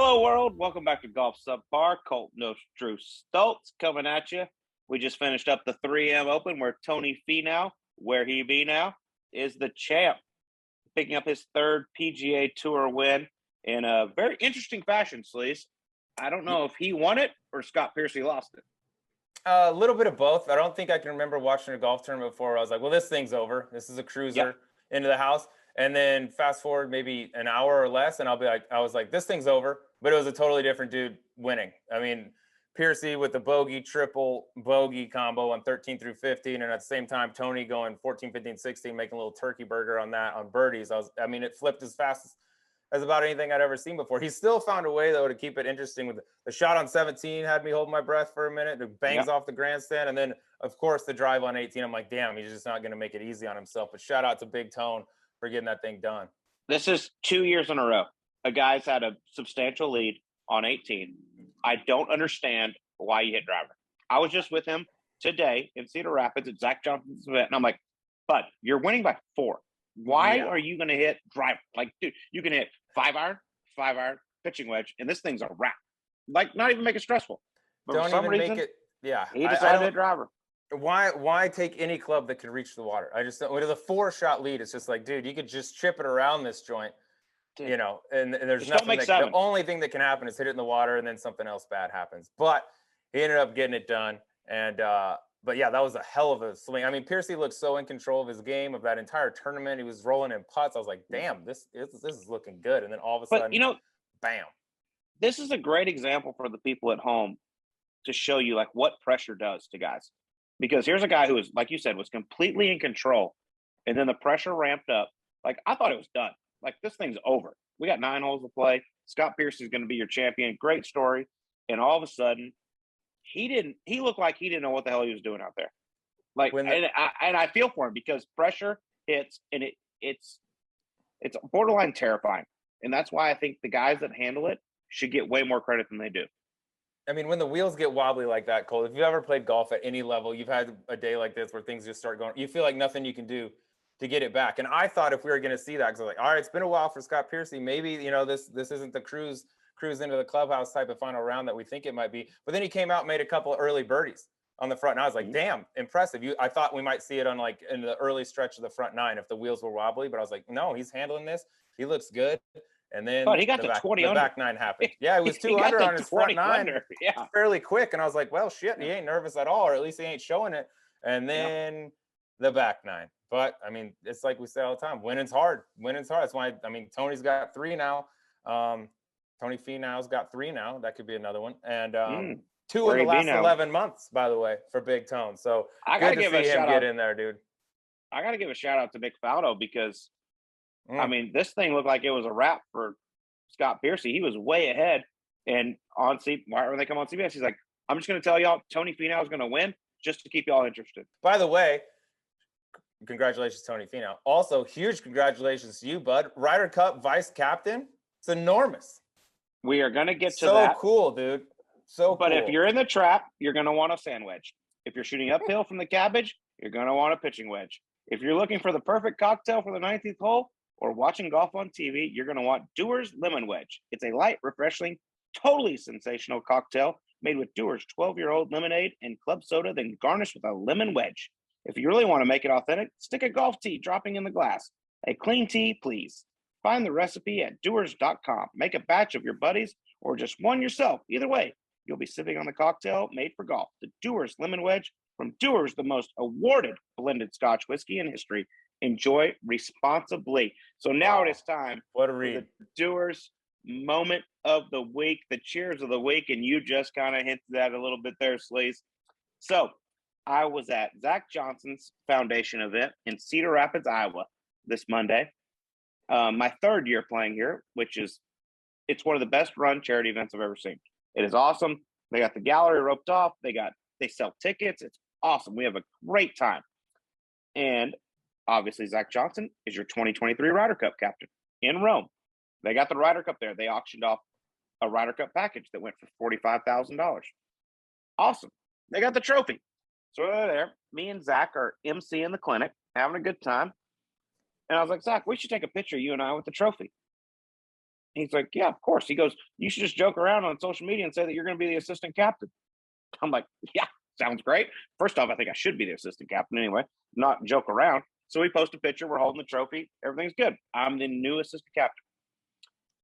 Hello, world. Welcome back to Golf Subpar. Colt Knost, Drew Stoltz coming at you. We just finished up the 3M Open where Tony Finau, where he be now, is the champ, picking up his third PGA Tour win in a very interesting fashion, Sleaze. I don't know if he won it or Scott Piercy lost it. A little bit of both. I don't think I can remember watching a golf tournament before where I was like, well, this thing's over. This is a cruiser into the house. And then fast forward maybe an hour or less, and I'll be like, I was like, this thing's over. But it was a totally different dude winning. I mean, Piercy with the bogey, triple bogey combo on 13 through 15. And at the same time, Tony going 14, 15, 16, making a little turkey burger on that on birdies. It flipped as fast as about anything I'd ever seen before. He still found a way, though, to keep it interesting. With the shot on 17 had me holding my breath for a minute. It bangs off the grandstand. And then, of course, the drive on 18. I'm like, damn, he's just not going to make it easy on himself. But shout out to Big Tone for getting that thing done. This is 2 years in a row. A guy's had a substantial lead on 18. I don't understand why he hit driver. I was just with him today in Cedar Rapids at Zach Johnson's event, and I'm like, bud, you're winning by 4. Why are you going to hit driver? Like, dude, you can hit 5-iron, pitching wedge, and this thing's a wrap. Like, not even make it stressful. But Don't for some even reason, make it. Yeah, he decided to hit driver. Why take any club that can reach the water? I just don't. With a 4-shot lead, it's just like, dude, you could just chip it around this joint, you know. And there's Just nothing. The only thing that can happen is hit it in the water, and then something else bad happens. But he ended up getting it done, and but yeah, that was a hell of a swing. I mean, Piercy looked so in control of his game of that entire tournament. He was rolling in putts. I was like, damn, this is looking good. And then all of a sudden, you know, bam. This is a great example for the people at home to show you like what pressure does to guys. Because here's a guy who was, like you said, was completely in control. And then the pressure ramped up. Like, I thought it was done. Like, this thing's over. We got 9 holes to play. Scott Piercy is going to be your champion. Great story. And all of a sudden, he looked like he didn't know what the hell he was doing out there. Like, and I feel for him because pressure hits, and it's borderline terrifying. And that's why I think the guys that handle it should get way more credit than they do. I mean, when the wheels get wobbly like that, Cole, if you've ever played golf at any level, you've had a day like this where things just start going, you feel like nothing you can do to get it back. And I thought if we were going to see that, because I was like, all right, it's been a while for Scott Piercy. Maybe, you know, this isn't the cruise into the clubhouse type of final round that we think it might be. But then he came out and made a couple of early birdies on the front. And I was like, damn, impressive. I thought we might see it on like in the early stretch of the front 9 if the wheels were wobbly. But I was like, no, he's handling this. He looks good. And then he got to 20 the under. back 9 happened. Yeah, it was 2 under on his front 9. Yeah, fairly quick. And I was like, well, shit, he ain't nervous at all, or at least he ain't showing it. And then the back 9. But I mean, it's like we say all the time, winning's hard. That's why, I mean, Tony's got 3 now. Tony Finau's got 3 now. That could be another one. And 2 in the last 11 months, by the way, for Big Tone. So I gotta give see him shout get out in there, dude. I got to give a shout out to Nick Faldo because I mean, this thing looked like it was a wrap for Scott Piercy. He was way ahead. And when they come on CBS, he's like, I'm just going to tell y'all Tony Finau is going to win just to keep y'all interested. By the way, congratulations, Tony Finau. Also, huge congratulations to you, bud. Ryder Cup vice captain. It's enormous. We are going to get to that. So cool, dude. But if you're in the trap, you're going to want a sand wedge. If you're shooting uphill from the cabbage, you're going to want a pitching wedge. If you're looking for the perfect cocktail for the 19th hole, or watching golf on TV, you're going to want Dewar's Lemon Wedge. It's a light, refreshing, totally sensational cocktail made with Dewar's 12-year-old lemonade and club soda, then garnished with a lemon wedge. If you really want to make it authentic, stick a golf tee dropping in the glass. A clean tea, please. Find the recipe at Dewar's.com. Make a batch of your buddies or just one yourself. Either way, you'll be sipping on the cocktail made for golf. The Dewar's Lemon Wedge from Dewar's, the most awarded blended Scotch whiskey in history. Enjoy responsibly. So now it is time for the Dewar's moment of the week, the cheers of the week, and you just kind of hinted at a little bit there, Sleaze. So I was at Zach Johnson's foundation event in Cedar Rapids, Iowa this Monday. My 3rd year playing here, it's one of the best run charity events I've ever seen. It is awesome. They got the gallery roped off. They sell tickets. It's awesome. We have a great time. And obviously, Zach Johnson is your 2023 Ryder Cup captain in Rome. They got the Ryder Cup there. They auctioned off a Ryder Cup package that went for $45,000. Awesome. They got the trophy. So they're there. Me and Zach are emceeing the clinic, having a good time. And I was like, Zach, we should take a picture, you and I, with the trophy. He's like, yeah, of course. He goes, you should just joke around on social media and say that you're going to be the assistant captain. I'm like, yeah, sounds great. First off, I think I should be the assistant captain anyway, not joke around. So we post a picture. We're holding the trophy. Everything's good. I'm the new assistant captain.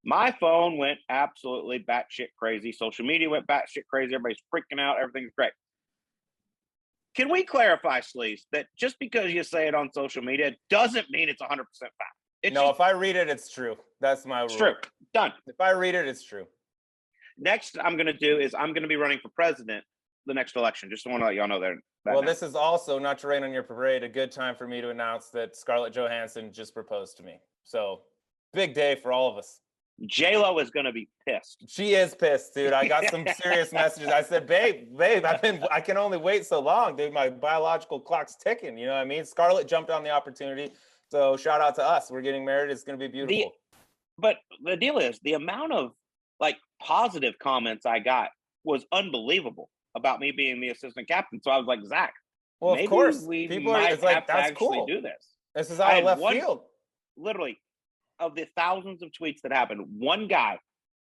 My phone went absolutely batshit crazy. Social media went batshit crazy. Everybody's freaking out. Everything's great. Can we clarify, Sleaze, that just because you say it on social media doesn't mean it's 100% fact? If I read it, it's true. That's my rule. It's true. Done. If I read it, it's true. Next, I'm going to do is I'm going to be running for president the next election. Just want to let y'all know that. Well, this is also, not to rain on your parade, a good time for me to announce that Scarlett Johansson just proposed to me. So, big day for all of us. J-Lo is going to be pissed. She is pissed, dude. I got some serious messages. I said, babe, I can only wait so long, dude. My biological clock's ticking. You know what I mean? Scarlett jumped on the opportunity. So shout out to us. We're getting married. It's going to be beautiful. But the deal is, the amount of like positive comments I got was unbelievable about me being the assistant captain. So I was like, Zach, well, maybe of course, we people might it's like, have to that's actually cool. do this. This is out of left field. Literally, of the thousands of tweets that happened, one guy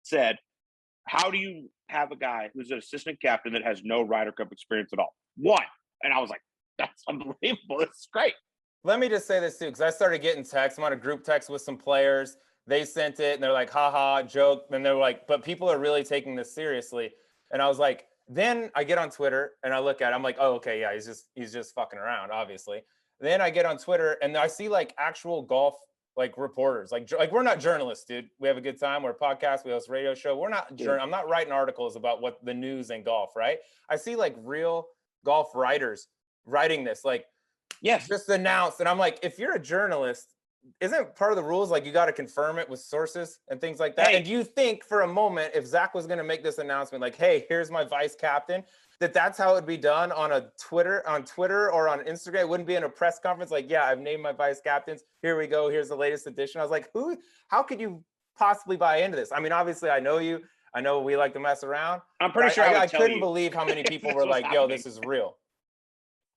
said, how do you have a guy who's an assistant captain that has no Ryder Cup experience at all? One. And I was like, that's unbelievable. It's great. Let me just say this too, because I started getting texts. I'm on a group text with some players. They sent it and they're like, haha, joke. And they're like, but people are really taking this seriously. And I was like, then I get on Twitter and I look at it. I'm like, oh, okay, yeah, he's just fucking around, obviously. Then I get on Twitter and I see like actual golf like reporters, like we're not journalists, dude. We have a good time. We're a podcast. We host a radio show. We're not. I'm not writing articles about what the news and golf, right? I see like real golf writers writing this, like, yes, just announced. And I'm like, if you're a journalist, isn't part of the rules like you got to confirm it with sources and things like that? Hey. And do you think for a moment, if Zach was going to make this announcement, like, hey, here's my vice captain, that's how it would be done on Twitter or on Instagram? It wouldn't be in a press conference like, yeah, I've named my vice captains. Here we go. Here's the latest edition. I was like, how could you possibly buy into this? I mean, obviously I know you. I know we like to mess around. I'm pretty sure I couldn't believe how many people were like, yo, this is real.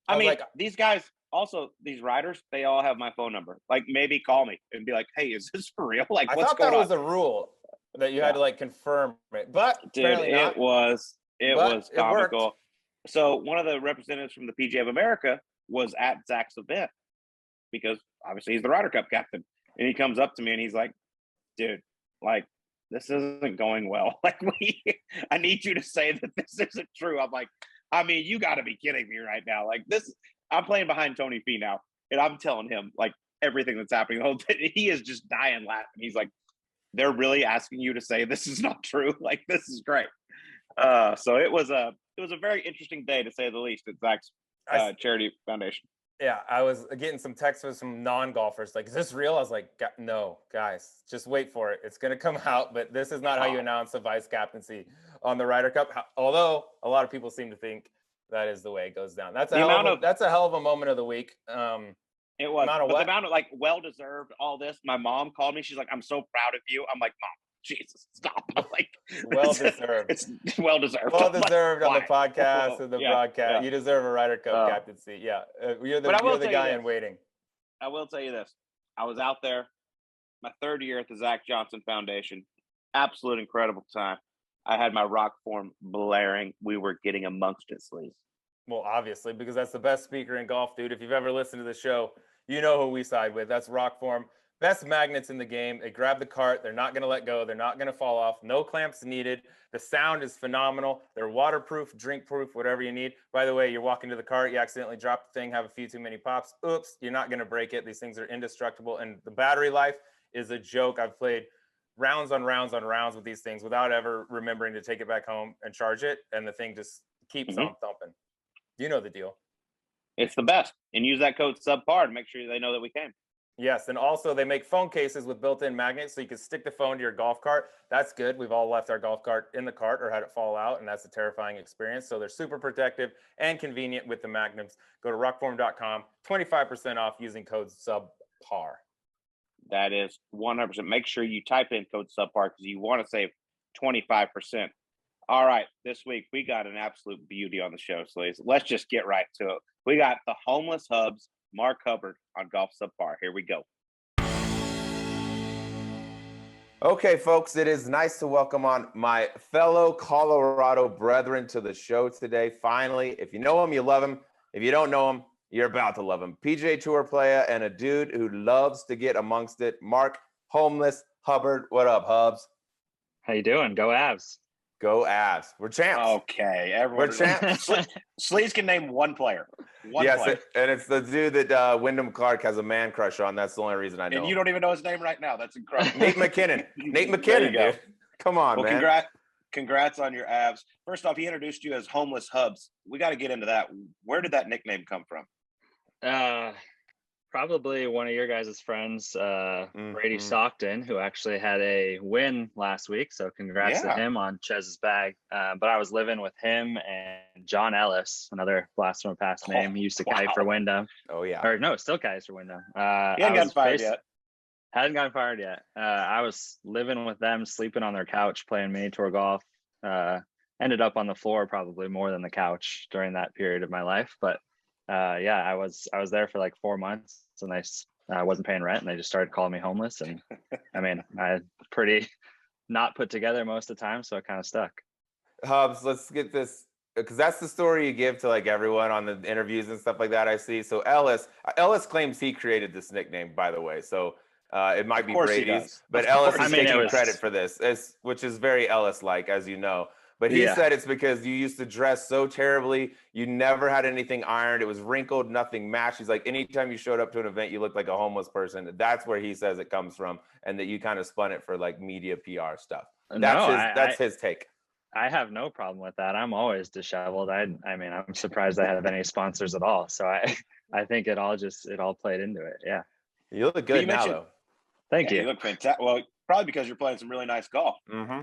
I mean, like, these guys, also these riders, they all have my phone number. Like, maybe call me and be like, hey, is this for real? Like, what's going on? I thought that was a rule that you had to like confirm it, but dude, it was comical. So one of the representatives from the PGA of America was at Zach's event because obviously he's the Ryder Cup captain. And he comes up to me and he's like, dude, like, this isn't going well. Like, I need you to say that this isn't true. I'm like, I mean, you got to be kidding me right now. Like, this, I'm playing behind Tony Fee now, and I'm telling him like everything that's happening. The whole he is just dying laughing. He's like, they're really asking you to say this is not true. Like, this is great. So it was a very interesting day, to say the least, at Zach's charity foundation. Yeah, I was getting some texts from some non-golfers like, is this real? I was like, no, guys, just wait for it. It's going to come out, but this is not how you announce a vice captaincy on the Ryder Cup. Although a lot of people seem to think that is the way it goes down. That's a hell of a moment of the week. It was. The amount of like well-deserved all this. My mom called me. She's like, I'm so proud of you. I'm like, Mom, Jesus, stop. I'm like, well-deserved. It's well-deserved. Well-deserved on the podcast and the broadcast. Yeah. You deserve a Ryder Cup captaincy. Yeah. You're the guy in waiting. I will tell you this. I was out there my third year at the Zach Johnson Foundation. Absolute incredible time. I had my rock form blaring. We were getting amongst it, Sleaze. Well, obviously, because that's the best speaker in golf, dude. If you've ever listened to the show, you know who we side with. That's rock form. Best magnets in the game. They grab the cart. They're not going to let go. They're not going to fall off. No clamps needed. The sound is phenomenal. They're waterproof, drink-proof, whatever you need. By the way, you're walking to the cart. You accidentally drop the thing, have a few too many pops. Oops, you're not going to break it. These things are indestructible. And the battery life is a joke. I've played rounds on rounds on rounds with these things without ever remembering to take it back home and charge it. And the thing just keeps on thumping. You know the deal. It's the best. And use that code Subpar to make sure they know that we came. Yes, and also they make phone cases with built-in magnets, so you can stick the phone to your golf cart. That's good. We've all left our golf cart in the cart or had it fall out, and that's a terrifying experience. So they're super protective and convenient with the magnets. Go to rockform.com, 25% off using code Subpar. That is 100%. Make sure you type in code Subpar because you want to save 25%. All right, this week we got an absolute beauty on the show, Sleaze. Let's just get right to it. We got the Homeless Hubs, Mark Hubbard on Golf Subpar. Here we go. Okay, folks, it is nice to welcome on my fellow Colorado brethren to the show today. Finally, if you know him, you love him. If you don't know him, you're about to love him. PGA Tour player and a dude who loves to get amongst it. Mark Homeless Hubbard. What up, Hubs? How you doing? Go Avs. Go Avs. We're champs. Okay, everyone. We're champs. Sleaze can name one player. One player. And it's the dude that Wyndham Clark has a man crush on. That's the only reason I know. And you don't even know his name right now. That's incredible. Nate McKinnon. Nate McKinnon, dude. Come on, man. Congrats on your Avs. First off, he introduced you as Homeless Hubs. We got to get into that. Where did that nickname come from? Probably one of your guys' friends, Brady Stockton, who actually had a win last week. So congrats to him on Chez's bag. But I was living with him and John Ellis, another blast from a past name. He used to kite for Wyndham. Oh, yeah. Or no, still kites for Wyndham. He hadn't gotten fired yet. Hadn't gotten fired yet. I was living with them, sleeping on their couch, playing mini tour golf. Ended up on the floor probably more than the couch during that period of my life. But I was there for like 4 months, and I wasn't paying rent, and they just started calling me homeless. And I mean, I pretty not put together most of the time, so it kind of stuck. Hubs, let's get this, because that's the story you give to like everyone on the interviews and stuff like that I see. So Ellis claims he created this nickname, by the way. So it might be Brady's, but Ellis is taking credit for this, which is very Ellis-like, as you know. But he said it's because you used to dress so terribly. You never had anything ironed. It was wrinkled, nothing matched. He's like, anytime you showed up to an event, you looked like a homeless person. That's where he says it comes from, and that you kind of spun it for like media PR stuff. That's his take. I have no problem with that. I'm always disheveled. I mean, I'm surprised I have any sponsors at all. So I think it all played into it. Yeah. You look good now, though. Thank you. You look fantastic. Well, probably because you're playing some really nice golf. Mm-hmm.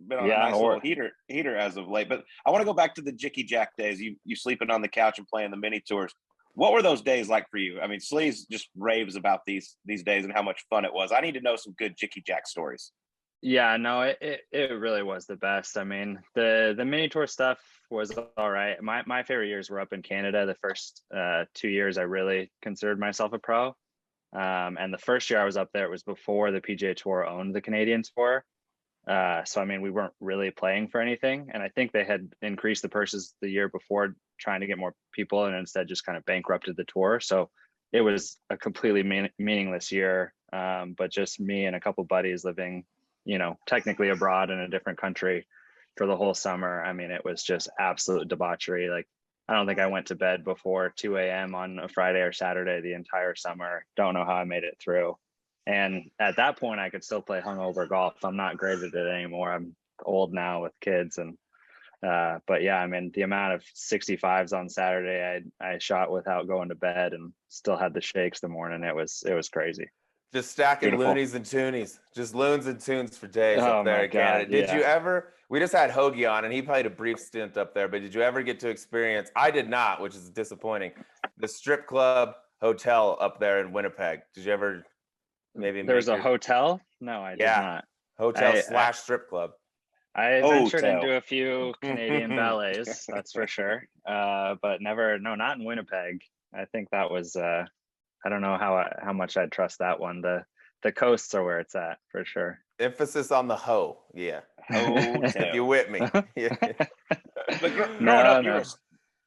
Been on a nice little heater as of late. But I want to go back to the Jicky Jack days. You sleeping on the couch and playing the mini tours. What were those days like for you? I mean, Sleaze just raves about these days and how much fun it was. I need to know some good Jicky Jack stories. Yeah, no, it really was the best. I mean, the mini tour stuff was all right. My favorite years were up in Canada. The first 2 years I really considered myself a pro. And the first year I was up there, it was before the PGA Tour owned the Canadian Tour. So, I mean, we weren't really playing for anything. And I think they had increased the purses the year before trying to get more people, and instead just kind of bankrupted the tour. So it was a completely meaningless year. But just me and a couple buddies living, technically abroad in a different country for the whole summer. I mean, it was just absolute debauchery. Like, I don't think I went to bed before 2 a.m. on a Friday or Saturday the entire summer. Don't know how I made it through. And at that point, I could still play hungover golf. I'm not great at it anymore. I'm old now with kids. But yeah, I mean, the amount of 65s on Saturday I shot without going to bed and still had the shakes the morning. It was crazy. Just stacking loonies and toonies, just loons and tunes for days up there in Canada. Did you ever? We just had Hoagie on, and he played a brief stint up there. But did you ever get to experience? I did not, which is disappointing. The strip club hotel up there in Winnipeg. Did you ever? Maybe there was a hotel? No, I did not. Hotel / strip club. I ventured into a few Canadian ballets, that's for sure. But not in Winnipeg. I think that was I don't know how much I'd trust that one. The coasts are where it's at for sure. Emphasis on the hoe. Yeah. If you with me. Yeah. But growing up,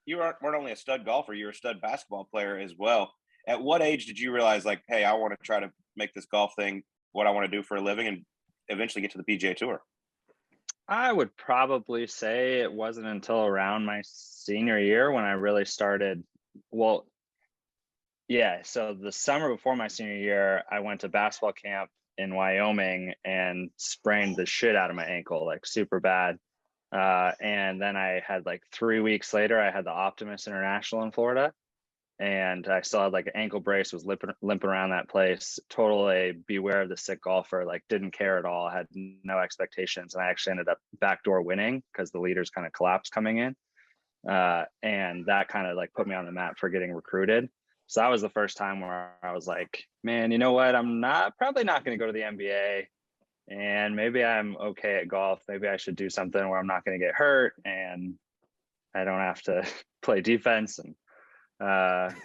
you weren't only a stud golfer, you were a stud basketball player as well. At what age did you realize, like, hey, I want to try to make this golf thing what I want to do for a living and eventually get to the PGA Tour? I would probably say it wasn't until around my senior year when I really started. Well, yeah. So the summer before my senior year, I went to basketball camp in Wyoming and sprained the shit out of my ankle, like super bad. And then I had like 3 weeks later, I had the Optimus International in Florida. And I still had like an ankle brace, was limping around that place. Totally beware of the sick golfer, like didn't care at all, had no expectations. And I actually ended up backdoor winning because the leaders kind of collapsed coming in. And that kind of like put me on the map for getting recruited. So that was the first time where I was like, man, you know what? I'm probably not going to go to the NBA, and maybe I'm okay at golf. Maybe I should do something where I'm not going to get hurt and I don't have to play defense. And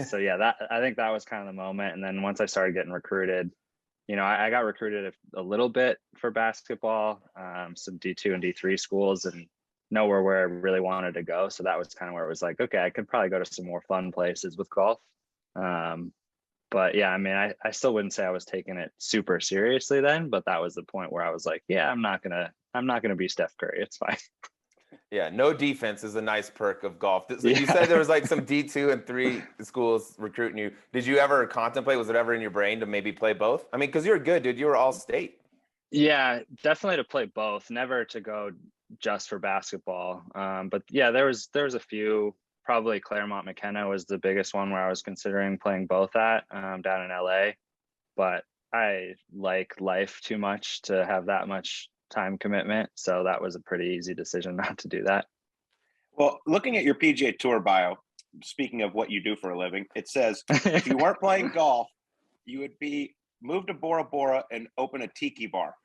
so yeah, I think that was kind of the moment. And then once I started getting recruited, I got recruited a little bit for basketball, some D2 and D3 schools, and nowhere where I really wanted to go. So that was kind of where it was like, okay, I could probably go to some more fun places with golf. But yeah, I mean, I still wouldn't say I was taking it super seriously then, but that was the point where I was like, yeah, I'm not gonna be Steph Curry. It's fine. Yeah, no defense is a nice perk of golf. So Yeah. you said there was like some D2 and 3 schools recruiting you. Did you ever contemplate, was it ever in your brain to maybe play both? I mean, because you were good, dude. You were all state. Yeah, definitely to play both, never to go just for basketball. But yeah, there was a few, probably Claremont McKenna was the biggest one where I was considering playing both at, down in LA. But I like life too much to have that much time commitment. So that was a pretty easy decision not to do that. Well, looking at your PGA Tour bio, speaking of what you do for a living, it says if you weren't playing golf, you would be moved to Bora Bora and open a tiki bar.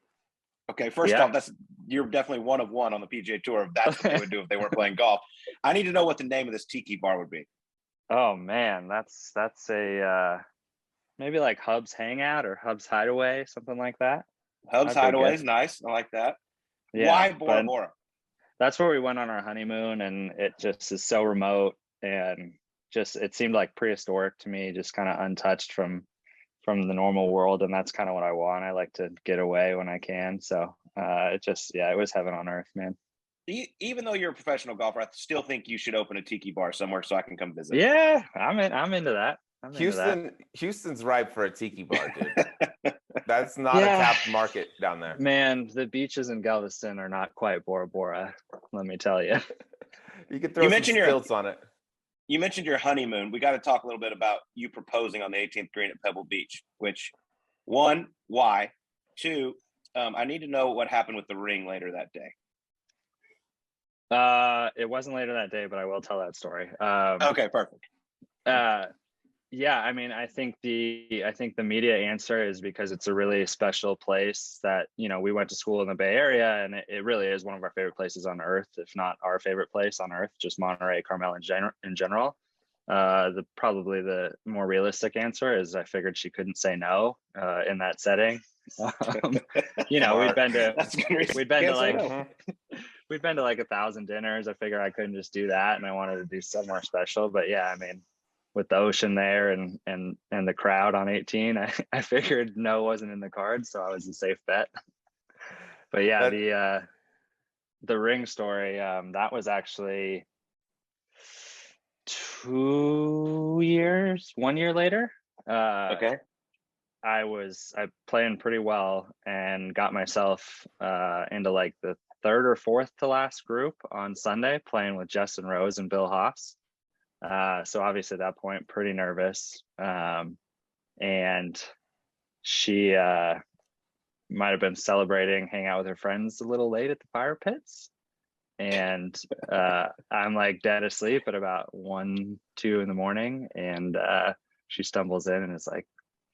Okay, first off, you're definitely one of one on the PGA Tour. That's what they would do if they weren't playing golf. I need to know what the name of this tiki bar would be. Oh man, that's a maybe like Hub's Hangout or Hub's Hideaway, something like that. Hub's Hideaway is nice. I like that. Yeah, why Bora Bora? That's where we went on our honeymoon, and it just is so remote, and just it seemed like prehistoric to me, just kind of untouched from the normal world, and that's kind of what I want. I like to get away when I can. So it was heaven on earth, man. Even though you're a professional golfer, I still think you should open a tiki bar somewhere so I can come visit. Yeah, I'm into that. Houston's ripe for a tiki bar, dude. That's not a tapped market down there. Man, the beaches in Galveston are not quite Bora Bora, let me tell you. You could throw some stilts on it. You mentioned your honeymoon. We got to talk a little bit about you proposing on the 18th green at Pebble Beach, which, one, why? Two, I need to know what happened with the ring later that day. It wasn't later that day, but I will tell that story. Okay, perfect. Yeah, I mean, I think the media answer is because it's a really special place that, we went to school in the Bay Area, and it really is one of our favorite places on earth, if not our favorite place on earth, just Monterey, Carmel in general. Probably the more realistic answer is I figured she couldn't say no in that setting. We'd been to like 1,000 dinners. I figured I couldn't just do that, and I wanted to do somewhere special. But yeah, I mean, with the ocean there and the crowd on 18, I figured no wasn't in the cards, so I was a safe bet. But yeah, the ring story, that was actually 1 year later. Okay. I playing pretty well and got myself into like the third or fourth to last group on Sunday, playing with Justin Rose and Bill Haas. So obviously at that point, pretty nervous. And she might have been celebrating, hang out with her friends a little late at the fire pits. And I'm like dead asleep at about 1, 2 in the morning. And she stumbles in and is like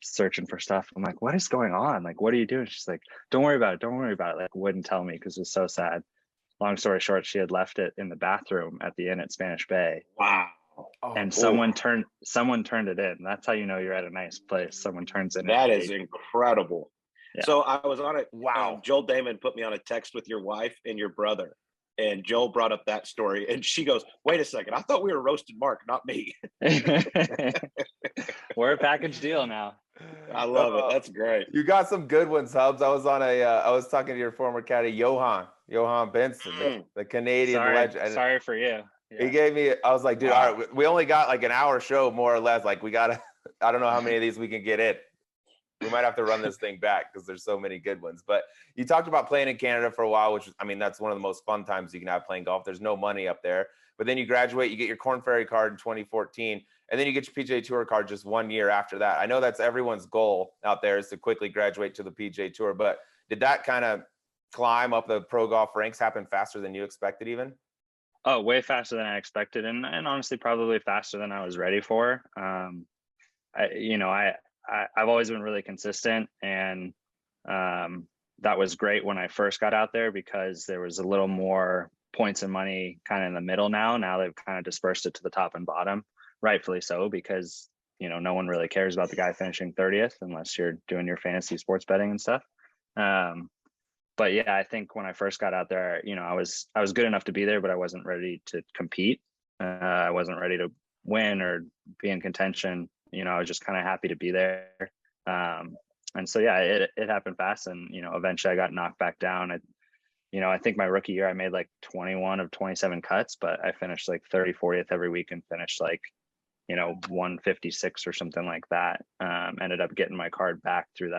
searching for stuff. I'm like, what is going on? Like, what are you doing? She's like, don't worry about it. Like, wouldn't tell me because it was so sad. Long story short, she had left it in the bathroom at the inn at Spanish Bay. Wow. And someone turned it in. That's how you know you're at a nice place. Someone turns it in. That is incredible. Yeah. So I was on it. Wow. Joel Dahmen put me on a text with your wife and your brother. And Joel brought up that story. And she goes, wait a second. I thought we were roasting Mark, not me. We're a package deal now. I love it. That's great. You got some good ones, Hubs. I was talking to your former caddy, Johan Benson, the Canadian legend. Sorry for you. Yeah. He gave me, I was like, dude, all right, we only got like an hour show, more or less. Like, we got to, I don't know how many of these we can get in. We might have to run this thing back because there's so many good ones. But you talked about playing in Canada for a while, which, I mean, that's one of the most fun times you can have playing golf. There's no money up there. But then you graduate, you get your Korn Ferry card in 2014, and then you get your PGA Tour card just 1 year after that. I know that's everyone's goal out there is to quickly graduate to the PGA Tour. But did that kind of climb up the pro golf ranks happen faster than you expected even? Oh, way faster than I expected, and honestly, probably faster than I was ready for. I've always been really consistent, and that was great when I first got out there because there was a little more points and money kind of in the middle now. Now they've kind of dispersed it to the top and bottom, rightfully so, because no one really cares about the guy finishing 30th unless you're doing your fantasy sports betting and stuff. But yeah, I think when I first got out there, I was good enough to be there, but I wasn't ready to compete. I wasn't ready to win or be in contention. I was just kind of happy to be there. And so, yeah, it happened fast. And, eventually I got knocked back down. I think my rookie year, I made like 21 of 27 cuts, but I finished like 30, 40th every week and finished like, 156 or something like that. Ended up getting my card back through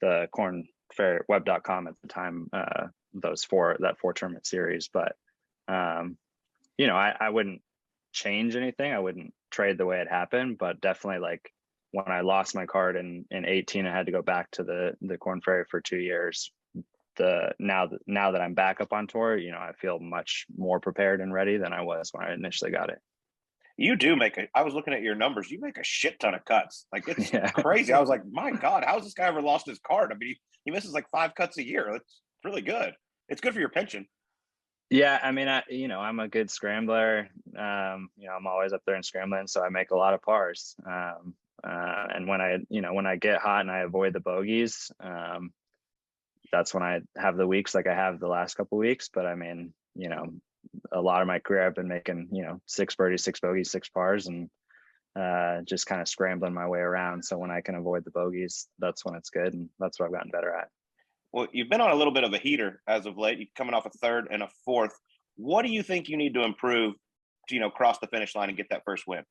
the Corn Fair web.com at the time, that 4 tournament series. But, I wouldn't change anything. I wouldn't trade the way it happened, but definitely like when I lost my card in 18, I had to go back to the Corn Ferry for 2 years. Now that I'm back up on tour, I feel much more prepared and ready than I was when I initially got it. You do I was looking at your numbers. You make a shit ton of cuts. Like, it's crazy. I was like, my God, how's this guy ever lost his card? I mean, he misses like 5 cuts a year. That's really good. It's good for your pension. Yeah. I mean, I'm a good scrambler. I'm always up there and scrambling. So I make a lot of pars. And when I get hot and I avoid the bogeys, that's when I have the weeks like I have the last couple of weeks. But I mean, a lot of my career I've been making 6 birdies, 6 bogeys, 6 pars, and just kind of scrambling my way around. So when I can avoid the bogeys, that's when it's good, and that's what I've gotten better at. Well, you've been on a little bit of a heater as of late. You're coming off a 3rd and a 4th. What do you think you need to improve to cross the finish line and get that first win?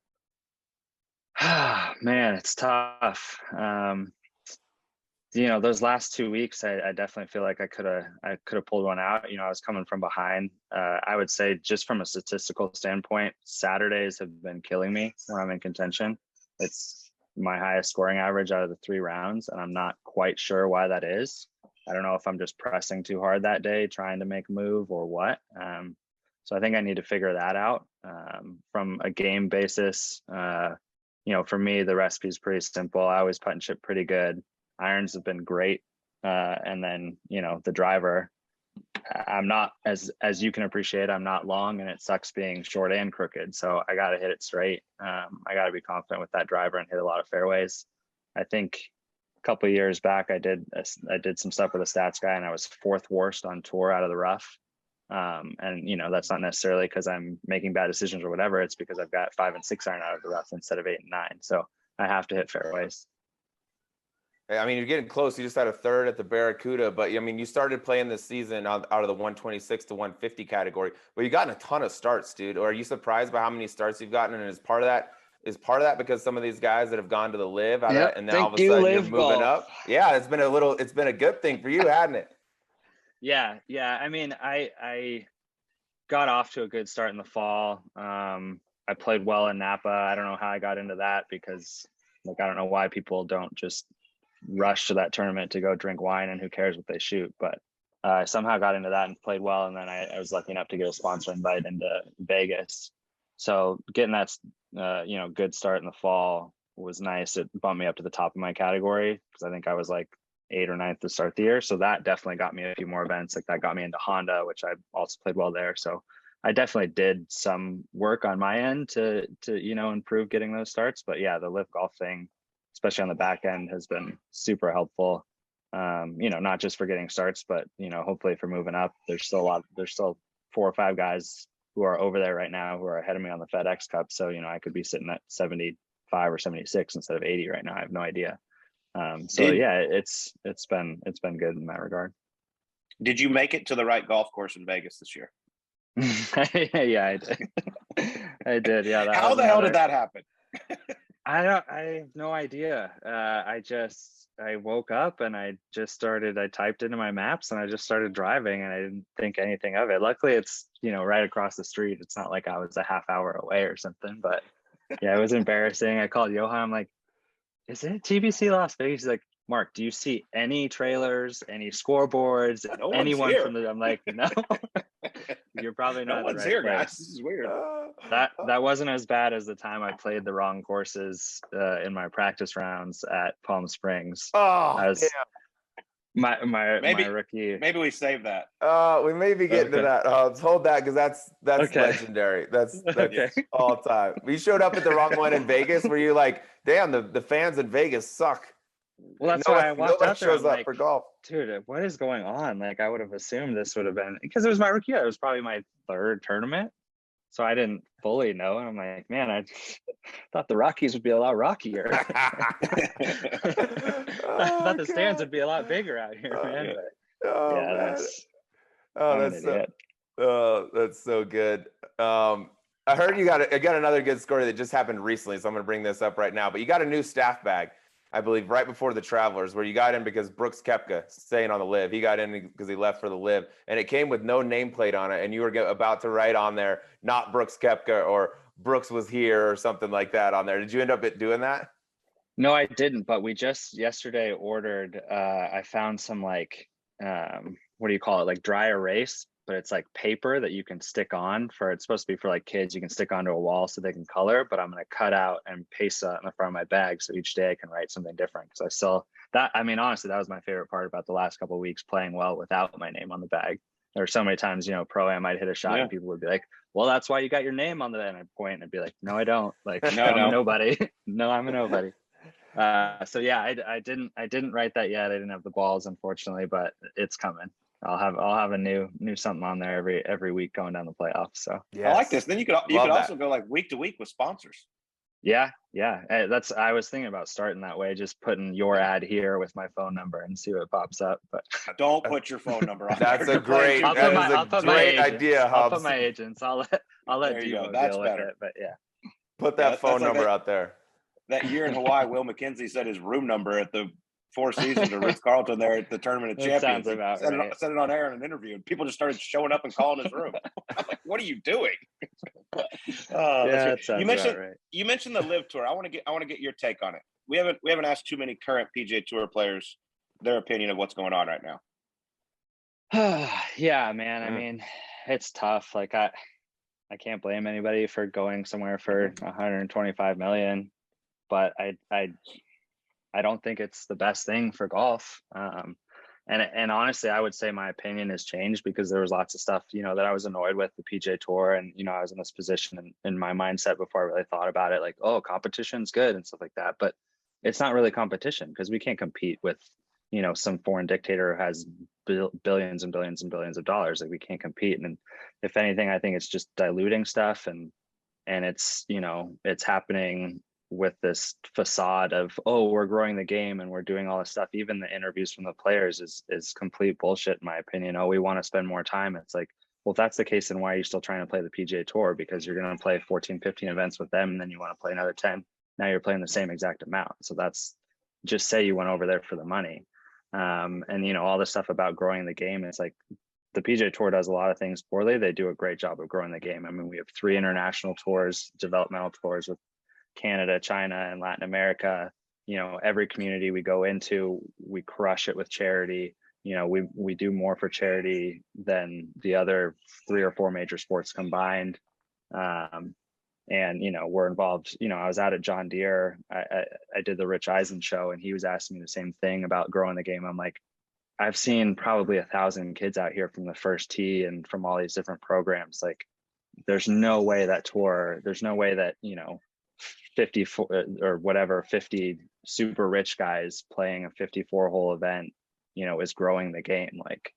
Man, it's tough. Those last 2 weeks, I definitely feel like I could have pulled one out. I was coming from behind. I would say just from a statistical standpoint, Saturdays have been killing me when I'm in contention. It's my highest scoring average out of the 3 rounds, and I'm not quite sure why that is. I don't know if I'm just pressing too hard that day, trying to make a move or what. So I think I need to figure that out. From a game basis, for me, the recipe is pretty simple. I always putt and chip pretty good. Irons have been great. And then, the driver, I'm not, as you can appreciate, I'm not long, and it sucks being short and crooked. So I got to hit it straight. I got to be confident with that driver and hit a lot of fairways. I think a couple of years back, I did some stuff with a stats guy, and I was 4th worst on tour out of the rough. And that's not necessarily because I'm making bad decisions or whatever. It's because I've got 5 and 6 iron out of the rough instead of 8 and 9. So I have to hit fairways. I mean, you're getting close. You just had a 3rd at the Barracuda, but I mean, you started playing this season out of the 126 to 150 category, but you've gotten a ton of starts, dude. Or are you surprised by how many starts you've gotten? And is part of that because some of these guys that have gone to the LIV and then all of a sudden you're moving up? Yeah, it's been a good thing for you, hasn't it? Yeah. I mean, I got off to a good start in the fall. I played well in Napa. I don't know how I got into that because I don't know why people don't just rush to that tournament to go drink wine and who cares what they shoot. But I somehow got into that and played well. And then I was lucky enough to get a sponsor invite into Vegas. So getting that, good start in the fall was nice. It bumped me up to the top of my category because I think I was like 8th or 9th to start the year. So that definitely got me a few more events. Like that got me into Honda, which I also played well there. So I definitely did some work on my end to improve getting those starts. But yeah, the LIV Golf thing, especially on the back end, has been super helpful. Not just for getting starts, but hopefully for moving up. There's still 4 or 5 guys who are over there right now who are ahead of me on the FedEx Cup. So I could be sitting at 75 or 76 instead of 80 right now. I have no idea. Yeah, it's been good in that regard. Did you make it to the right golf course in Vegas this year? Yeah, I did. I did. Yeah. How the hell did that happen? I have no idea. I woke up and I typed into my maps and I just started driving and I didn't think anything of it. Luckily it's, right across the street. It's not like I was a half hour away or something, but yeah, it was embarrassing. I called Johan. I'm like, is it TBC Las Vegas? He's like, Mark, do you see any trailers, any scoreboards, anyone from the, I'm like, no, you're probably not. No one's right here, place. guys. This is weird. That wasn't as bad as the time I played the wrong courses in my practice rounds at Palm Springs. Oh, My rookie. Maybe we save that. We may be getting to that. Hold that, because that's Okay. legendary. That's Okay. all time. We showed up at the wrong one in Vegas. Were you like, damn, the fans in Vegas suck? Well, that's why I walked out there. Shows I'm up like, for golf. dude, what is going on? Like, I would have assumed this would have been, because it was my rookie year. It was probably my third tournament, so I didn't fully know. And I'm like, man, I thought the Rockies would be a lot rockier. I thought the stands would be a lot bigger out here, man. But That's so good. I heard you got another good story that just happened recently, so I'm going to bring this up right now. But you got a new staff bag, I believe, right before the Travelers, where you got in because Brooks Koepka, staying on the LIV, he got in because he left for the LIV, and it came with no nameplate on it, and you were about to write on there, not Brooks Koepka, or Brooks was here, or something like that on there. Did you end up doing that? No, I didn't. But we just yesterday ordered. I found some like what do you call it? Like dry erase, but it's like paper that you can stick on for. It's supposed to be for like kids. You can stick onto a wall so they can color. But I'm gonna cut out and paste that in the front of my bag, so each day I can write something different. Because I still that. I mean, honestly, that was my favorite part about the last couple of weeks, playing well without my name on the bag. There were so many times, pro-am, I'd hit a shot and people would be like, well, that's why you got your name on the, and I'd point and I'd be like, no, I don't. Like, no, I'm a nobody. No, I'm a nobody. So yeah, I didn't write that yet. I didn't have the balls, unfortunately, but it's coming. I'll have a new something on there every week going down the playoffs. So yes. I like this. Then you could also go like week to week with sponsors. Yeah. I was thinking about starting that way, just putting your ad here with my phone number and see what pops up. But don't put your phone number on. That's a great idea, Hubbs. I'll put my agents. I'll let there you go. deal That's with better. it. But yeah, put that phone number out there. That year in Hawaii, Will McKenzie said his room number at the Four Seasons or Ritz Carlton there at the Tournament of Champions. Said it on air in an interview, and people just started showing up and calling his room. I'm like, what are you doing? You mentioned the LIV Tour. I want to get your take on it. We haven't asked too many current PGA Tour players their opinion of what's going on right now. Yeah, man. I mean, it's tough. Like I can't blame anybody for going somewhere for 125 million, but I don't think it's the best thing for golf. And honestly, I would say my opinion has changed because there was lots of stuff, that I was annoyed with the PGA Tour. And, I was in this position in my mindset before I really thought about it, like, oh, competition's good and stuff like that. But it's not really competition because we can't compete with, some foreign dictator who has billions and billions and billions of dollars. Like we can't compete. And if anything, I think it's just diluting stuff and it's, it's happening with this facade of, oh, we're growing the game and we're doing all this stuff. Even the interviews from the players is complete bullshit in my opinion. Oh, we want to spend more time. It's like, well, if that's the case, then why are you still trying to play the PGA Tour? Because you're going to play 14, 15 events with them and then you want to play another 10. Now you're playing the same exact amount. So that's just say you went over there for the money. And all the stuff about growing the game, it's like the PGA Tour does a lot of things poorly. They do a great job of growing the game. I mean, we have 3 international tours, developmental tours with Canada, China, and Latin America. Every community we go into, we crush it with charity. We do more for charity than the other 3 or 4 major sports combined. And we're involved. I was out at John Deere. I did the Rich Eisen show, and he was asking me the same thing about growing the game. I'm like, I've seen probably 1,000 kids out here from the first tee and from all these different programs. Like, there's no way that tour. There's no way that 54 or whatever 50 super rich guys playing a 54-hole event, is growing the game. Like,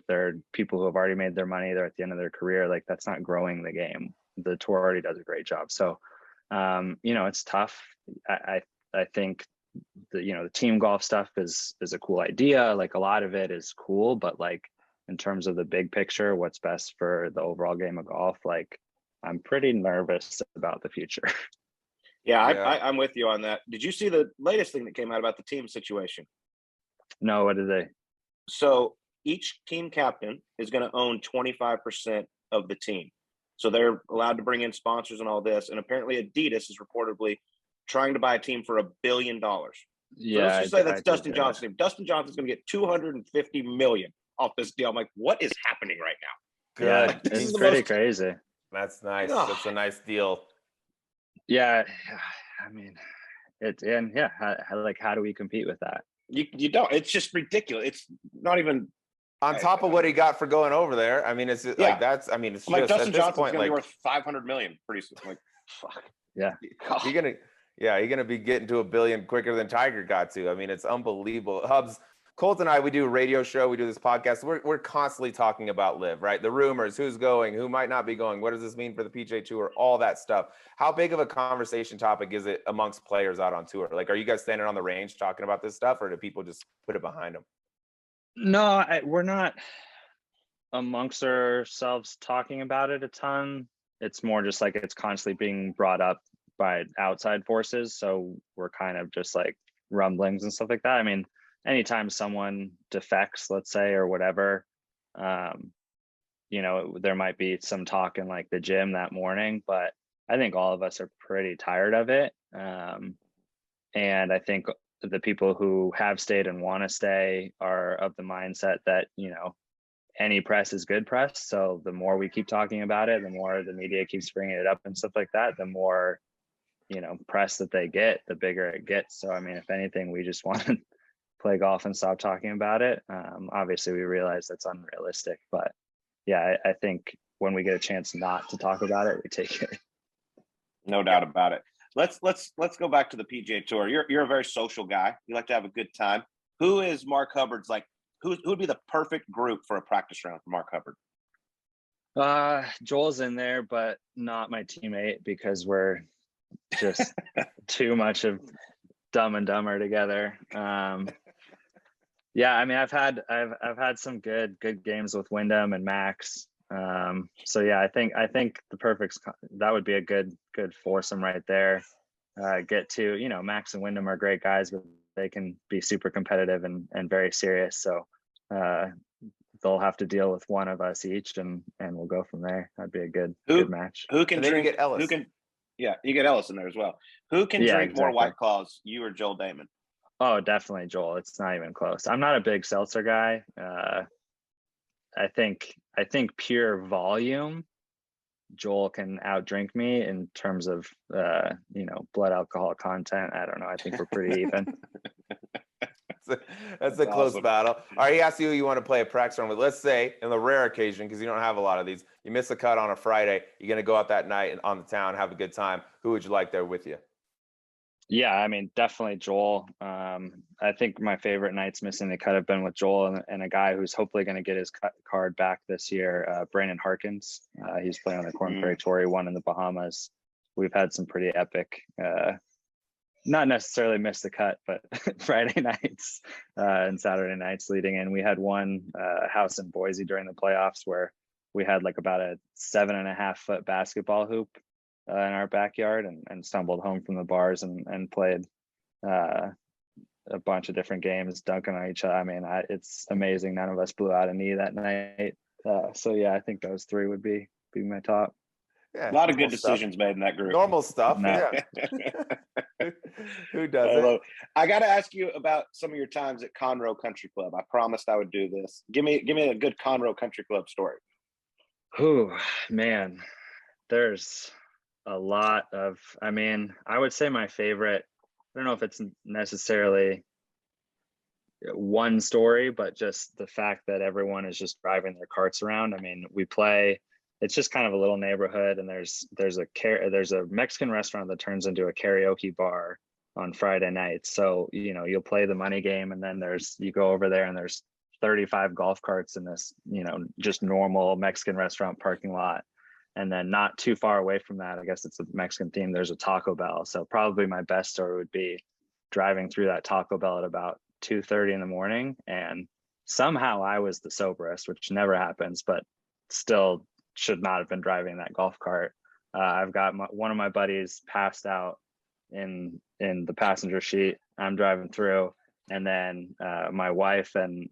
they're people who have already made their money. They're at the end of their career. Like, that's not growing the game. The tour already does a great job. So, it's tough. I think the team golf stuff is a cool idea. Like, a lot of it is cool, but like in terms of the big picture, what's best for the overall game of golf, like I'm pretty nervous about the future. Yeah, I'm with you on that. Did you see the latest thing that came out about the team situation? No, what did they? So each team captain is going to own 25% of the team. So they're allowed to bring in sponsors and all this. And apparently Adidas is reportedly trying to buy a team for $1 billion. Yeah, so let's just say that's Dustin Johnson. Dustin Johnson's going to get $250 million off this deal. I'm like, what is happening right now? Yeah, like, it's pretty crazy. That's nice. That's a nice deal. Yeah, I mean, how do we compete with that? You don't. It's just ridiculous. It's not even on top of what he got for going over there. I mean, it's like that's. I mean, it's like just Dustin at this Johnson's point gonna like be worth $500 million pretty soon. Like, fuck. Yeah. You're gonna be getting to $1 billion quicker than Tiger got to. I mean, it's unbelievable. Hubs, Colt and I, we do a radio show, we do this podcast. We're constantly talking about LIV, right? The rumors, who's going, who might not be going, what does this mean for the PGA Tour, all that stuff. How big of a conversation topic is it amongst players out on tour? Like, are you guys standing on the range talking about this stuff, or do people just put it behind them? No, we're not amongst ourselves talking about it a ton. It's more just like it's constantly being brought up by outside forces. So we're kind of just like rumblings and stuff like that. I mean, anytime someone defects, let's say, or whatever, there might be some talk in like the gym that morning, but I think all of us are pretty tired of it. And I think the people who have stayed and want to stay are of the mindset that, any press is good press. So the more we keep talking about it, the more the media keeps bringing it up and stuff like that, the more, press that they get, the bigger it gets. So, I mean, if anything, we just want to play golf and stop talking about it. Obviously we realize that's unrealistic, but yeah, I think when we get a chance not to talk about it, we take it. No doubt about it. Let's go back to the PGA Tour. You're a very social guy. You like to have a good time. Who is Mark Hubbard's like? Who would be the perfect group for a practice round for Mark Hubbard? Joel's in there, but not my teammate because we're just too much of Dumb and Dumber together. Yeah, I mean, I've had some good games with Wyndham and Max. So yeah, I think the that would be a good foursome right there. Get to, Max and Wyndham are great guys, but they can be super competitive and very serious. So they'll have to deal with one of us each, and we'll go from there. That'd be a good match. Who can drink? Get Ellis. You get Ellis in there as well. Who can drink more White Claws, you or Joel Dahmen? Oh, definitely Joel. It's not even close. I'm not a big seltzer guy. I think pure volume, Joel can outdrink me in terms of blood alcohol content. I don't know. I think we're pretty even. That's a close battle. All right, he asked you who you want to play a practice round with. Let's say, in the rare occasion, because you don't have a lot of these, you miss a cut on a Friday, you're going to go out that night on the town, have a good time. Who would you like there with you? Yeah, I mean, definitely Joel. I think my favorite nights missing the cut have been with Joel and a guy who's hopefully going to get his card back this year, Brandon Harkins. He's playing on the Corn Ferry Tour. He won in the Bahamas. We've had some pretty epic, not necessarily missed the cut, but Friday nights and Saturday nights leading in. We had one house in Boise during the playoffs where we had like about a 7.5 foot basketball hoop in our backyard and stumbled home from the bars and played a bunch of different games, dunking on each other. I mean, it's amazing. None of us blew out a knee that night. So yeah, I think those three would be my top. Yeah, a lot of good decisions made in that group. Normal stuff. No. Yeah. Who doesn't? I got to ask you about some of your times at Conroe Country Club. I promised I would do this. Give me a good Conroe Country Club story. Oh man, there's a lot of. I mean, I would say my favorite. I don't know if it's necessarily one story, but just the fact that everyone is just driving their carts around. I mean, we play. It's just kind of a little neighborhood, and there's a Mexican restaurant that turns into a karaoke bar on Friday nights. So you'll play the money game, and then you go over there, and there's 35 golf carts in this just normal Mexican restaurant parking lot, and then not too far away from that, I guess it's a Mexican theme, there's a Taco Bell. So probably my best story would be driving through that Taco Bell at about 2:30 in the morning, and somehow I was the soberest, which never happens, but still should not have been driving that golf cart. I've got one of my buddies passed out in the passenger seat. I'm driving through, and then my wife and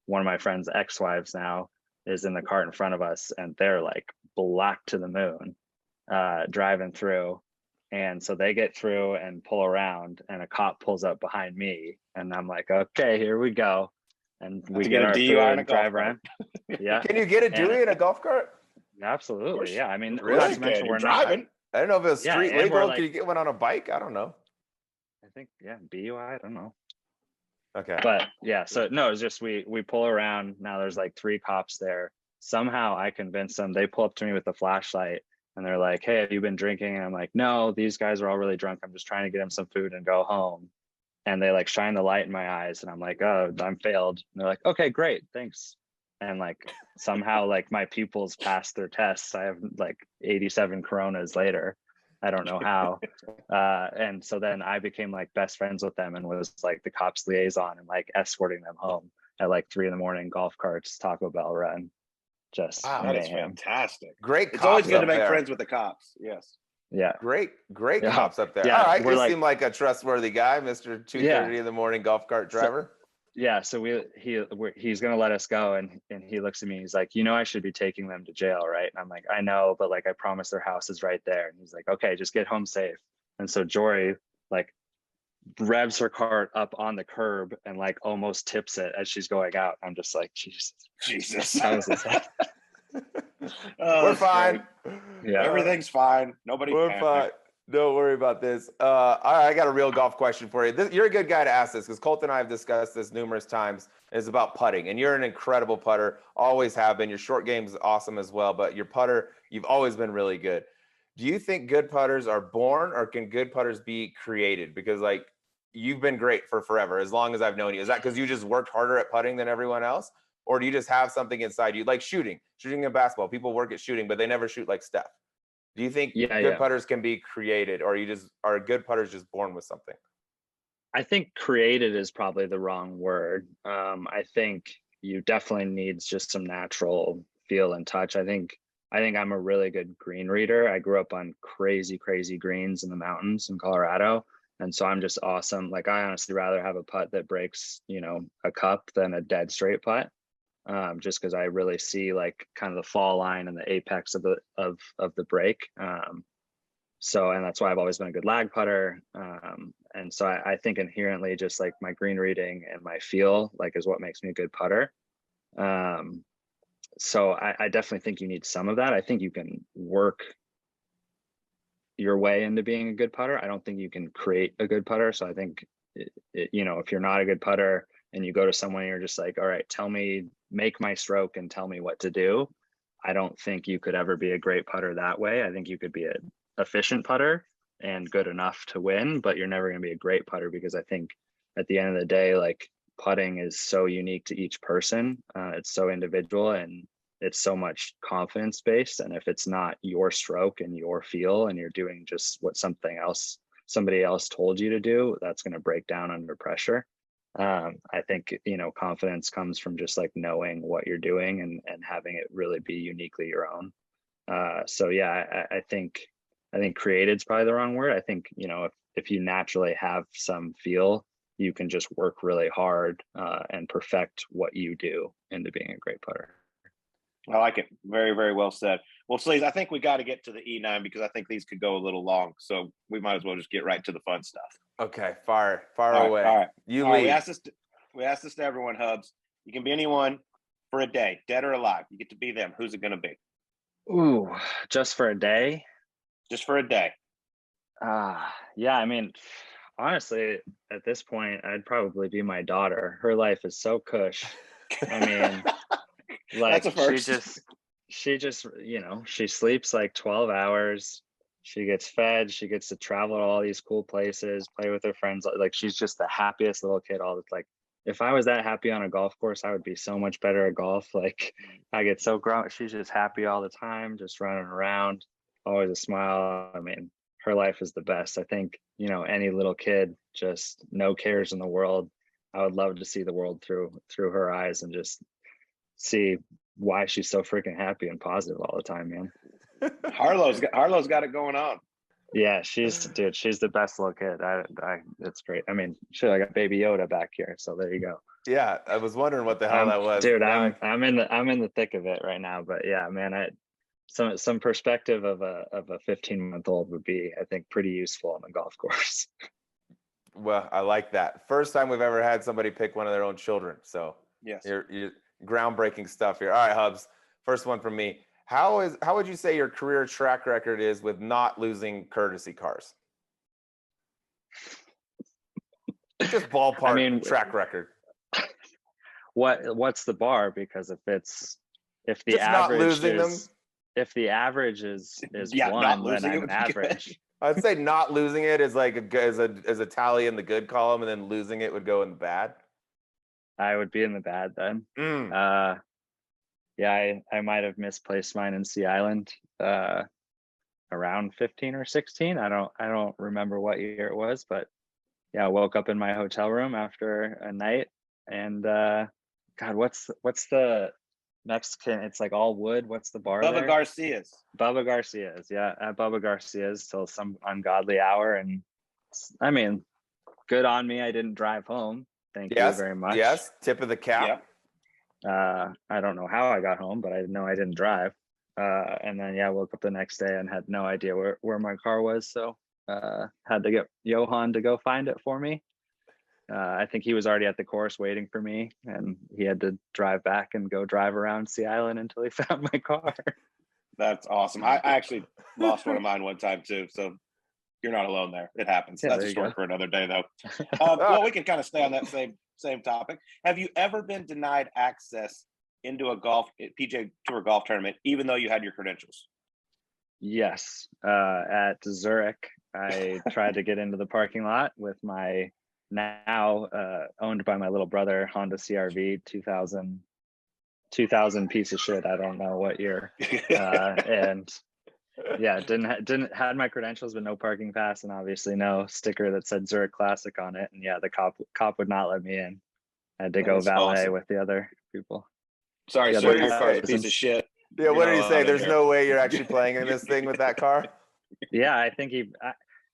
one of my friend's ex-wives now is in the cart in front of us, and they're like black to the moon driving through. And so they get through and pull around, and a cop pulls up behind me, and I'm like, okay, here we go. And we get our DUI and drive around. Yeah. Can you get a DUI in a golf cart? Absolutely. Yeah. I mean, really? not to mention we're driving. I don't know if it was street legal. Like, can you get one on a bike? I don't know. I think, BUI. I don't know. Okay. But yeah, so no, it's just we pull around. Now there's like 3 cops there. Somehow I convinced them. They pull up to me with a flashlight and they're like, "Hey, have you been drinking?" And I'm like, "No, these guys are all really drunk. I'm just trying to get them some food and go home." And they like shine the light in my eyes and I'm like, "Oh, I'm failed." And they're like, "Okay, great, thanks." And like somehow like my pupils passed their tests. I have like 87 Coronas later. I don't know how. And so then I became like best friends with them and was like the cops liaison and like escorting them home at like 3 a.m, golf carts, Taco Bell run. Just Wow, That is mayhem. fantastic. Great. It's always cops good to up make there. friends with the cops. Yes. Yeah. Great Yeah. cops up there. Yeah, All right, we're you like- seem like a trustworthy guy, Mr. 2:30 in the morning golf cart driver. Yeah, so he's gonna let us go, and he looks at me. He's like, I should be taking them to jail, right? And I'm like, I know, but like I promise their house is right there. And he's like, okay, just get home safe. And so Jory like revs her cart up on the curb and like almost tips it as she's going out. I'm just like, Jesus. That was insane. We're fine. Yeah. Everything's fine. Nobody We're panic. fine. Don't worry about this. All right, I got a real golf question for you. You're a good guy to ask this because Colt and I have discussed this numerous times. It's about putting, and you're an incredible putter. Always have been. Your short game is awesome as well, but your putter, you've always been really good. Do you think good putters are born, or can good putters be created? Because like you've been great for forever, as long as I've known you. Is that because you just worked harder at putting than everyone else, or do you just have something inside you, like shooting in basketball? People work at shooting, but they never shoot like Steph. Do you think good putters can be created, or are good putters just born with something? I think created is probably the wrong word. I think you definitely need just some natural feel and touch. I think I'm a really good green reader. I grew up on crazy greens in the mountains in Colorado. And so I'm just awesome. Like I honestly rather have a putt that breaks, a cup than a dead straight putt. Just because I really see like kind of the fall line and the apex of the break. So, and that's why I've always been a good lag putter. And so I think inherently just like my green reading and my feel like is what makes me a good putter. So I definitely think you need some of that. I think you can work your way into being a good putter. I don't think you can create a good putter. So I think, if you're not a good putter and you go to someone and you're just like, all right, make my stroke and tell me what to do. I don't think you could ever be a great putter that way. I think you could be an efficient putter and good enough to win, but you're never going to be a great putter because I think at the end of the day, like putting is so unique to each person. It's so individual and it's so much confidence based. And if it's not your stroke and your feel and you're doing just what somebody else told you to do, that's going to break down under pressure. I think, confidence comes from just like knowing what you're doing and having it really be uniquely your own. So yeah, I think created is probably the wrong word. I think, if you naturally have some feel, you can just work really hard and perfect what you do into being a great putter. I like it. Very, very well said. Well, Sleaze, I think we got to get to the E9 because I think these could go a little long. So we might as well just get right to the fun stuff. Okay, far All away. Right, all right. You all lead. Right, we asked this to everyone, Hubs. You can be anyone for a day, dead or alive. You get to be them. Who's it going to be? Ooh, just for a day? Just for a day. Yeah, I mean, honestly, at this point, I'd probably be my daughter. Her life is so cush. I mean, like That's a first. she just, she sleeps like 12 hours. She gets fed. She gets to travel to all these cool places, play with her friends. Like she's just the happiest little kid. Like, if I was that happy on a golf course, I would be so much better at golf. Like I get so grown. She's just happy all the time, just running around, always a smile. I mean, her life is the best. I think, any little kid, just no cares in the world. I would love to see the world through her eyes and just see why she's so freaking happy and positive all the time, man. Harlow's got it going on. Yeah, she's the best little kid. It's great. I mean, shit, I got Baby Yoda back here, so there you go. Yeah, I was wondering what the hell that was. Dude, I'm in the thick of it right now. But yeah, man, some perspective of a 15-month-old would be, I think, pretty useful on the golf course. Well, I like that. First time we've ever had somebody pick one of their own children. So yes, you're groundbreaking stuff here. All right, Hubs. First one from me. How would you say your career track record is with not losing courtesy cars? Just ballpark track record. What's the bar? Because if the Just not average losing them. if the average is Yeah, not one, then losing it I'm would be average. I'd say not losing it is like as a tally in the good column, and then losing it would go in the bad. I would be in the bad then. Yeah, I might have misplaced mine in Sea Island around 15 or 16. I don't remember what year it was, but yeah, I woke up in my hotel room after a night, and God, what's the Mexican? It's like all wood. What's the bar Bubba there? Garcia's. Bubba Garcia's, yeah, at Bubba Garcia's till some ungodly hour. And I mean, good on me. I didn't drive home. Thank you very much. Yes, tip of the cap. I don't know how I got home, but I know I didn't drive. And then woke up the next day and had no idea where my car was. So had to get Johan to go find it for me. I think he was already at the course waiting for me, and he had to drive back and go drive around Sea Island until he found my car. That's awesome. I actually lost one of mine one time too. So you're not alone there. It happens. Yeah, That's a story for another day though. Well, we can kind of stay on that same topic. Have you ever been denied access into a PGA Tour golf tournament, even though you had your credentials? Yes. At Zurich, I tried to get into the parking lot with my now owned by my little brother Honda CRV 2000 piece of shit. I don't know what year. And yeah, didn't had my credentials but no parking pass, and obviously no sticker that said Zurich Classic on it. And yeah, the cop would not let me in. I had to go valet with the other people. Sorry, the sir, other piece of shit. Yeah, what did he say? There's no way you're actually playing in this thing with that car? Yeah, I think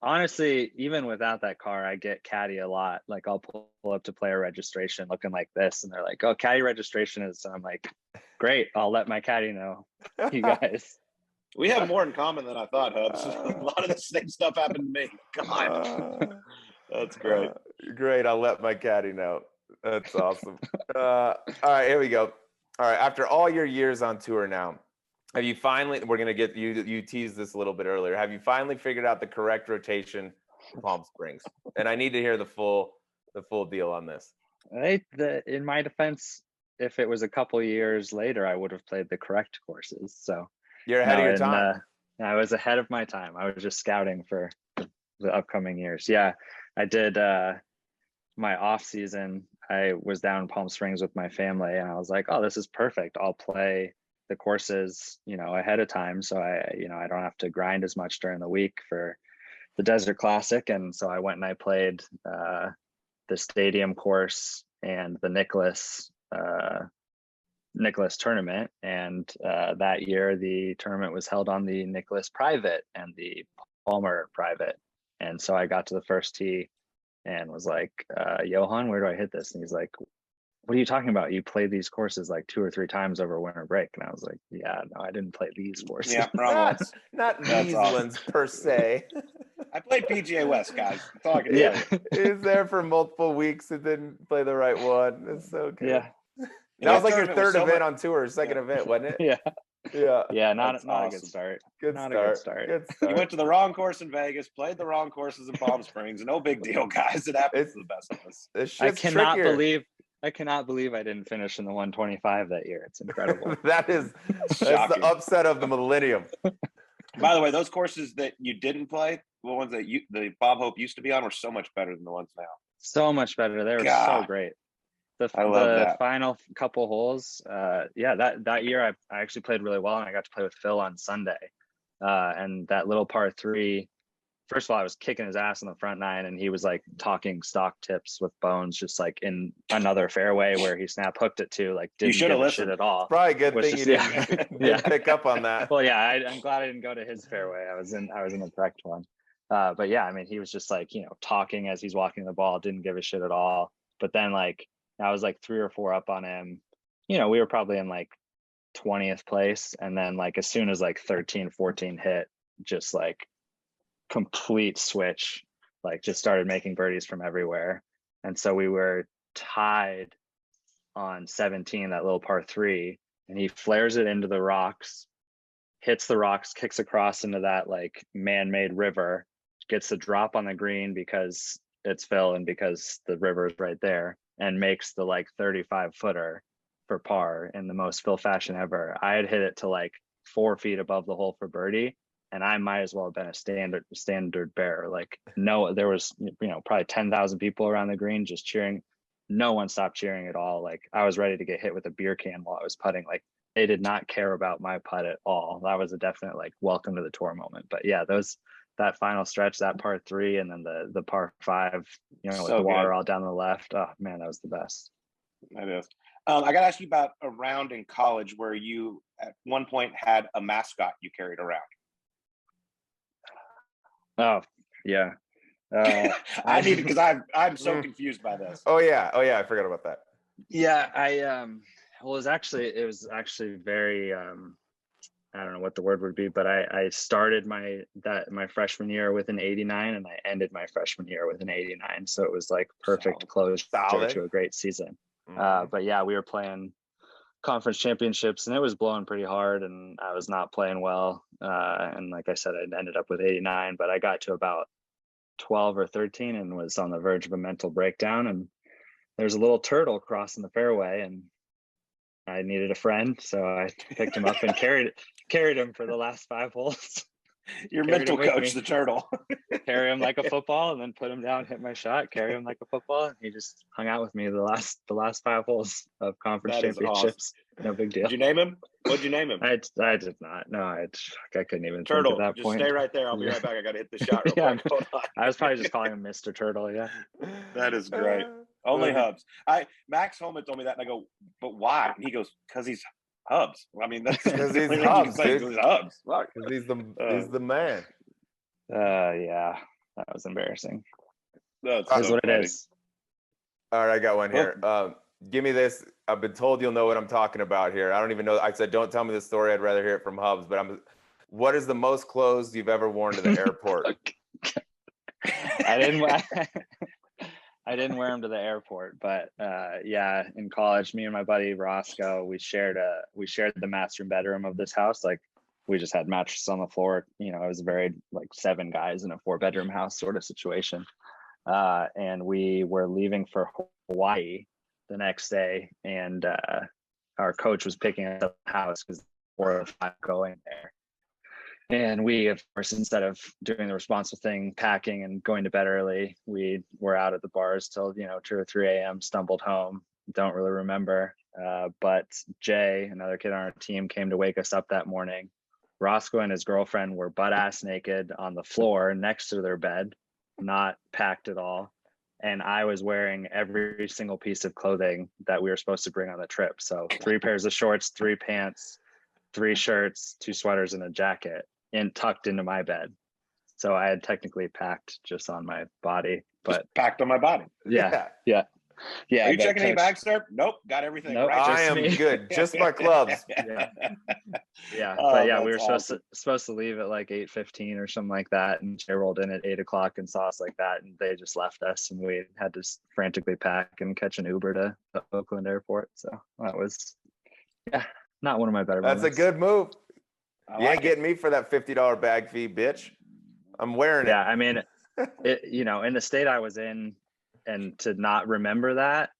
honestly, even without that car, I get caddy a lot. Like I'll pull up to player registration looking like this, and they're like, "Oh, caddy registration is." I'm like, "Great, I'll let my caddy know." You guys, we have more in common than I thought, Hubs. A lot of the same stuff happened to me. God, that's great. Great, I'll let my caddy know. That's awesome. All right, here we go. All right, after all your years on tour now, have you finally, we're going to get, you teased this a little bit earlier, have you finally figured out the correct rotation in Palm Springs? And I need to hear the full deal on this. In my defense, if it was a couple years later, I would have played the correct courses. So you're ahead of your time. I was ahead of my time. I was just scouting for the upcoming years. Yeah, I did my off season. I was down in Palm Springs with my family, and I was like, "Oh, this is perfect. I'll play the courses, ahead of time, so I don't have to grind as much during the week for the Desert Classic." And so I went and I played the Stadium course and the Nicklaus tournament. And that year, the tournament was held on the Nicklaus private and the Palmer private. And so I got to the first tee and was like, "Johan, where do I hit this?" And he's like, "What are you talking about? You played these courses like 2 or 3 times over winter break." And I was like, "Yeah, no, I didn't play these courses." Yeah, not these ones per se. I played PGA West, guys. That's all I can tell you. Is there for multiple weeks and didn't play the right one. That's so good. Yeah. That was like your third event on tour, second event, wasn't it? Yeah. Not awesome. a good start. Good start. You went to the wrong course in Vegas, played the wrong courses in Palm Springs. No big deal, guys. It happens to the best of us. I cannot believe I didn't finish in the 125 that year. It's incredible. That's the upset of the millennium. By the way, those courses that you didn't play, the ones that the Bob Hope used to be on, were so much better than the ones now. So much better. They were so great. I love that. Final couple holes. That year I actually played really well, and I got to play with Phil on Sunday. And that little par 3, first of all, I was kicking his ass in the front 9, and he was like talking stock tips with Bones, just like in another fairway where he snap hooked it to, like didn't give a shit at all. Probably a good thing you didn't pick up on that. Well, yeah, I'm glad I didn't go to his fairway. I was in the correct one. But yeah, I mean, he was just like, talking as he's walking the ball, didn't give a shit at all. But then like I was like 3 or 4 up on him. We were probably in like 20th place, and then like as soon as like 13, 14 hit, just like complete switch, like just started making birdies from everywhere. And so we were tied on 17, that little par 3, and he flares it into the rocks, hits the rocks, kicks across into that like man-made river, gets the drop on the green because it's Phil, and because the river is right there, and makes the like 35 footer for par in the most Phil fashion ever. I had hit it to like 4 feet above the hole for birdie, and I might as well have been a standard bearer. Like, no, there was, probably 10,000 people around the green just cheering. No one stopped cheering at all. Like, I was ready to get hit with a beer can while I was putting. Like, they did not care about my putt at all. That was a definite like welcome to the tour moment. But yeah, that final stretch, that par 3, and then the par 5, with the water all down the left. Oh man, that was the best. That is. I got to ask you about a round in college where you at one point had a mascot you carried around. Oh yeah. I need it because I'm so confused by this. Oh yeah, I forgot about that. Yeah, well, it was actually very I don't know what the word would be, but I started my freshman year with an 89, and I ended my freshman year with an 89. So it was like perfect close to a great season. But yeah, we were playing conference championships, and it was blowing pretty hard, and I was not playing well. And like I said, I ended up with 89, but I got to about 12 or 13 and was on the verge of a mental breakdown. And there's a little turtle crossing the fairway, and I needed a friend, so I picked him up and carried him for the last 5 holes. Your mental coach, the turtle. Carry him like a football, and then put him down, hit my shot, carry him like a football, and he just hung out with me the last 5 holes of conference championships. Awesome. No big deal. Did you name him? What'd you name him? I did not. No, I couldn't even Turtle. Think at that just point. Stay right there. I'll be right back. I got to hit the shot real quick. Hold on. I was probably just calling him Mr. Turtle. Yeah. That is great. Only Hubs. Max Holman told me that, and I go, but why? And he goes, because he's Hubs. I mean, that's because he's Hubs. He's Hubs. Because he's the man. Yeah, that was embarrassing. That's what it is. All right, I got one here. Give me this. I've been told you'll know what I'm talking about here. I don't even know. I said, don't tell me the story. I'd rather hear it from Hubs. But what is the most clothes you've ever worn to the airport? I didn't wear them to the airport, but yeah, in college, me and my buddy Roscoe, we shared the master bedroom of this house. Like, we just had mattresses on the floor. It was a very like 7 guys in a 4-bedroom house sort of situation. And we were leaving for Hawaii the next day, and our coach was picking us up the house because 4 or 5 going there. And we, of course, instead of doing the responsible thing, packing and going to bed early, we were out at the bars till 2 or 3 a.m. Stumbled home. Don't really remember. But Jay, another kid on our team, came to wake us up that morning. Roscoe and his girlfriend were butt ass naked on the floor next to their bed, not packed at all. And I was wearing every single piece of clothing that we were supposed to bring on the trip. So 3 pairs of shorts, 3 pants, 3 shirts, 2 sweaters, and a jacket, and tucked into my bed. So I had technically packed just on my body, but just packed on my body. Yeah. Are you checking any bags, sir? Nope. Got everything. Nope, right. I am good. Just my clubs. Yeah. But yeah, we were supposed to leave at like 8:15 or something like that, and they rolled in at 8 o'clock and saw us like that, and they just left us, and we had to frantically pack and catch an Uber to the Oakland airport. So that was, not one of my better moments. That's a good move. You ain't getting me for that $50 bag fee, bitch. I'm wearing it. Yeah, I mean, in the state I was in, and to not remember that,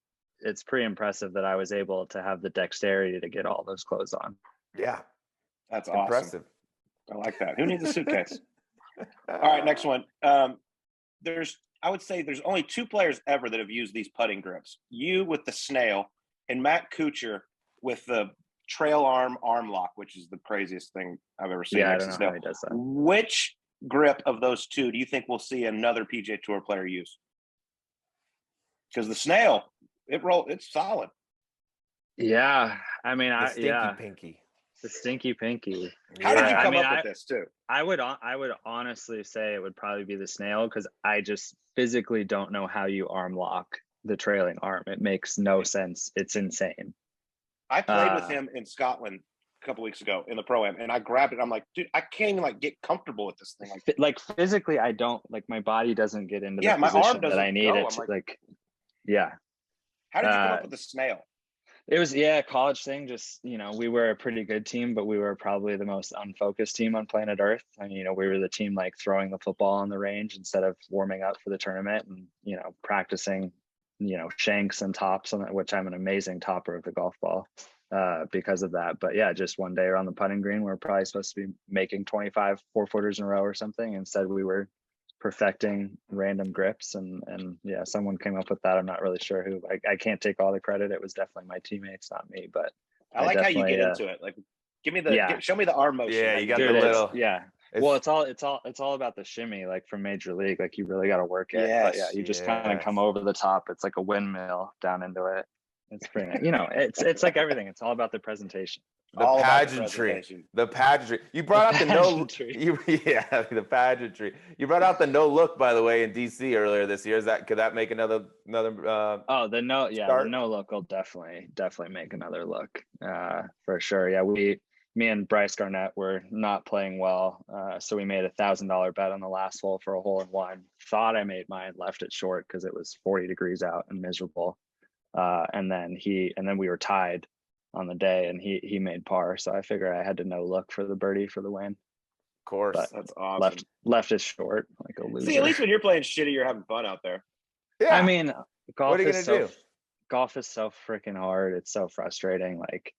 it's pretty impressive that I was able to have the dexterity to get all those clothes on. Yeah, that's awesome. Impressive. I like that. Who needs a suitcase? All right, next one. I would say there's only 2 players ever that have used these putting grips. You with the snail, and Matt Kuchar with the trail arm lock, which is the craziest thing I've ever seen. Yeah, I don't know how he does that. Which grip of those 2 do you think we'll see another PGA Tour player use? Because the snail, it's solid. Yeah, I mean, the stinky pinky. The stinky pinky. How did you come up with this too? I would honestly say it would probably be the snail, because I just physically don't know how you arm lock the trailing arm. It makes no sense. It's insane. I played with him in Scotland a couple weeks ago in the Pro-Am, and I grabbed it. I'm like, dude, I can't even get comfortable with this thing. Like physically, I don't, my body doesn't get into the my position arm doesn't that I need go. it. Yeah. How did you come up with the snail? It was, college thing. Just, we were a pretty good team, but we were probably the most unfocused team on planet Earth. And, we were the team like throwing the football on the range instead of warming up for the tournament and, practicing, shanks and tops, which I'm an amazing topper of the golf ball because of that. But yeah, just one day around the putting green, we're probably supposed to be making 25 4-footers in a row or something. Instead, we were perfecting random grips and yeah, someone came up with that. I'm not really sure who. I can't take all the credit. It was definitely my teammates, not me. But I like how you get into it. Like, give me show me the arm motion. Yeah, you got do the it. little. Well, it's all about the shimmy, like from Major League. Like you really got to work it. Yes. But yeah, you just kind of come over the top. It's like a windmill down into it. It's pretty nice. It's like everything. It's all about the presentation. The pageantry. You brought out the the pageantry. You brought out the no look, by the way, in DC earlier this year. Could that make another the no look will definitely make another look for sure. Yeah, me and Bryce Garnett were not playing well, so we made $1,000 bet on the last hole for a hole in one. Thought I made mine, left it short because it was 40 degrees out and miserable. And then we were tied on the day, and he made par. So I figured I had to no look for the birdie for the win. Of course, but that's awesome. Left it short like a loser. See, at least when you're playing shitty, you're having fun out there. Yeah, I mean, golf is so freaking hard. It's so frustrating. Like,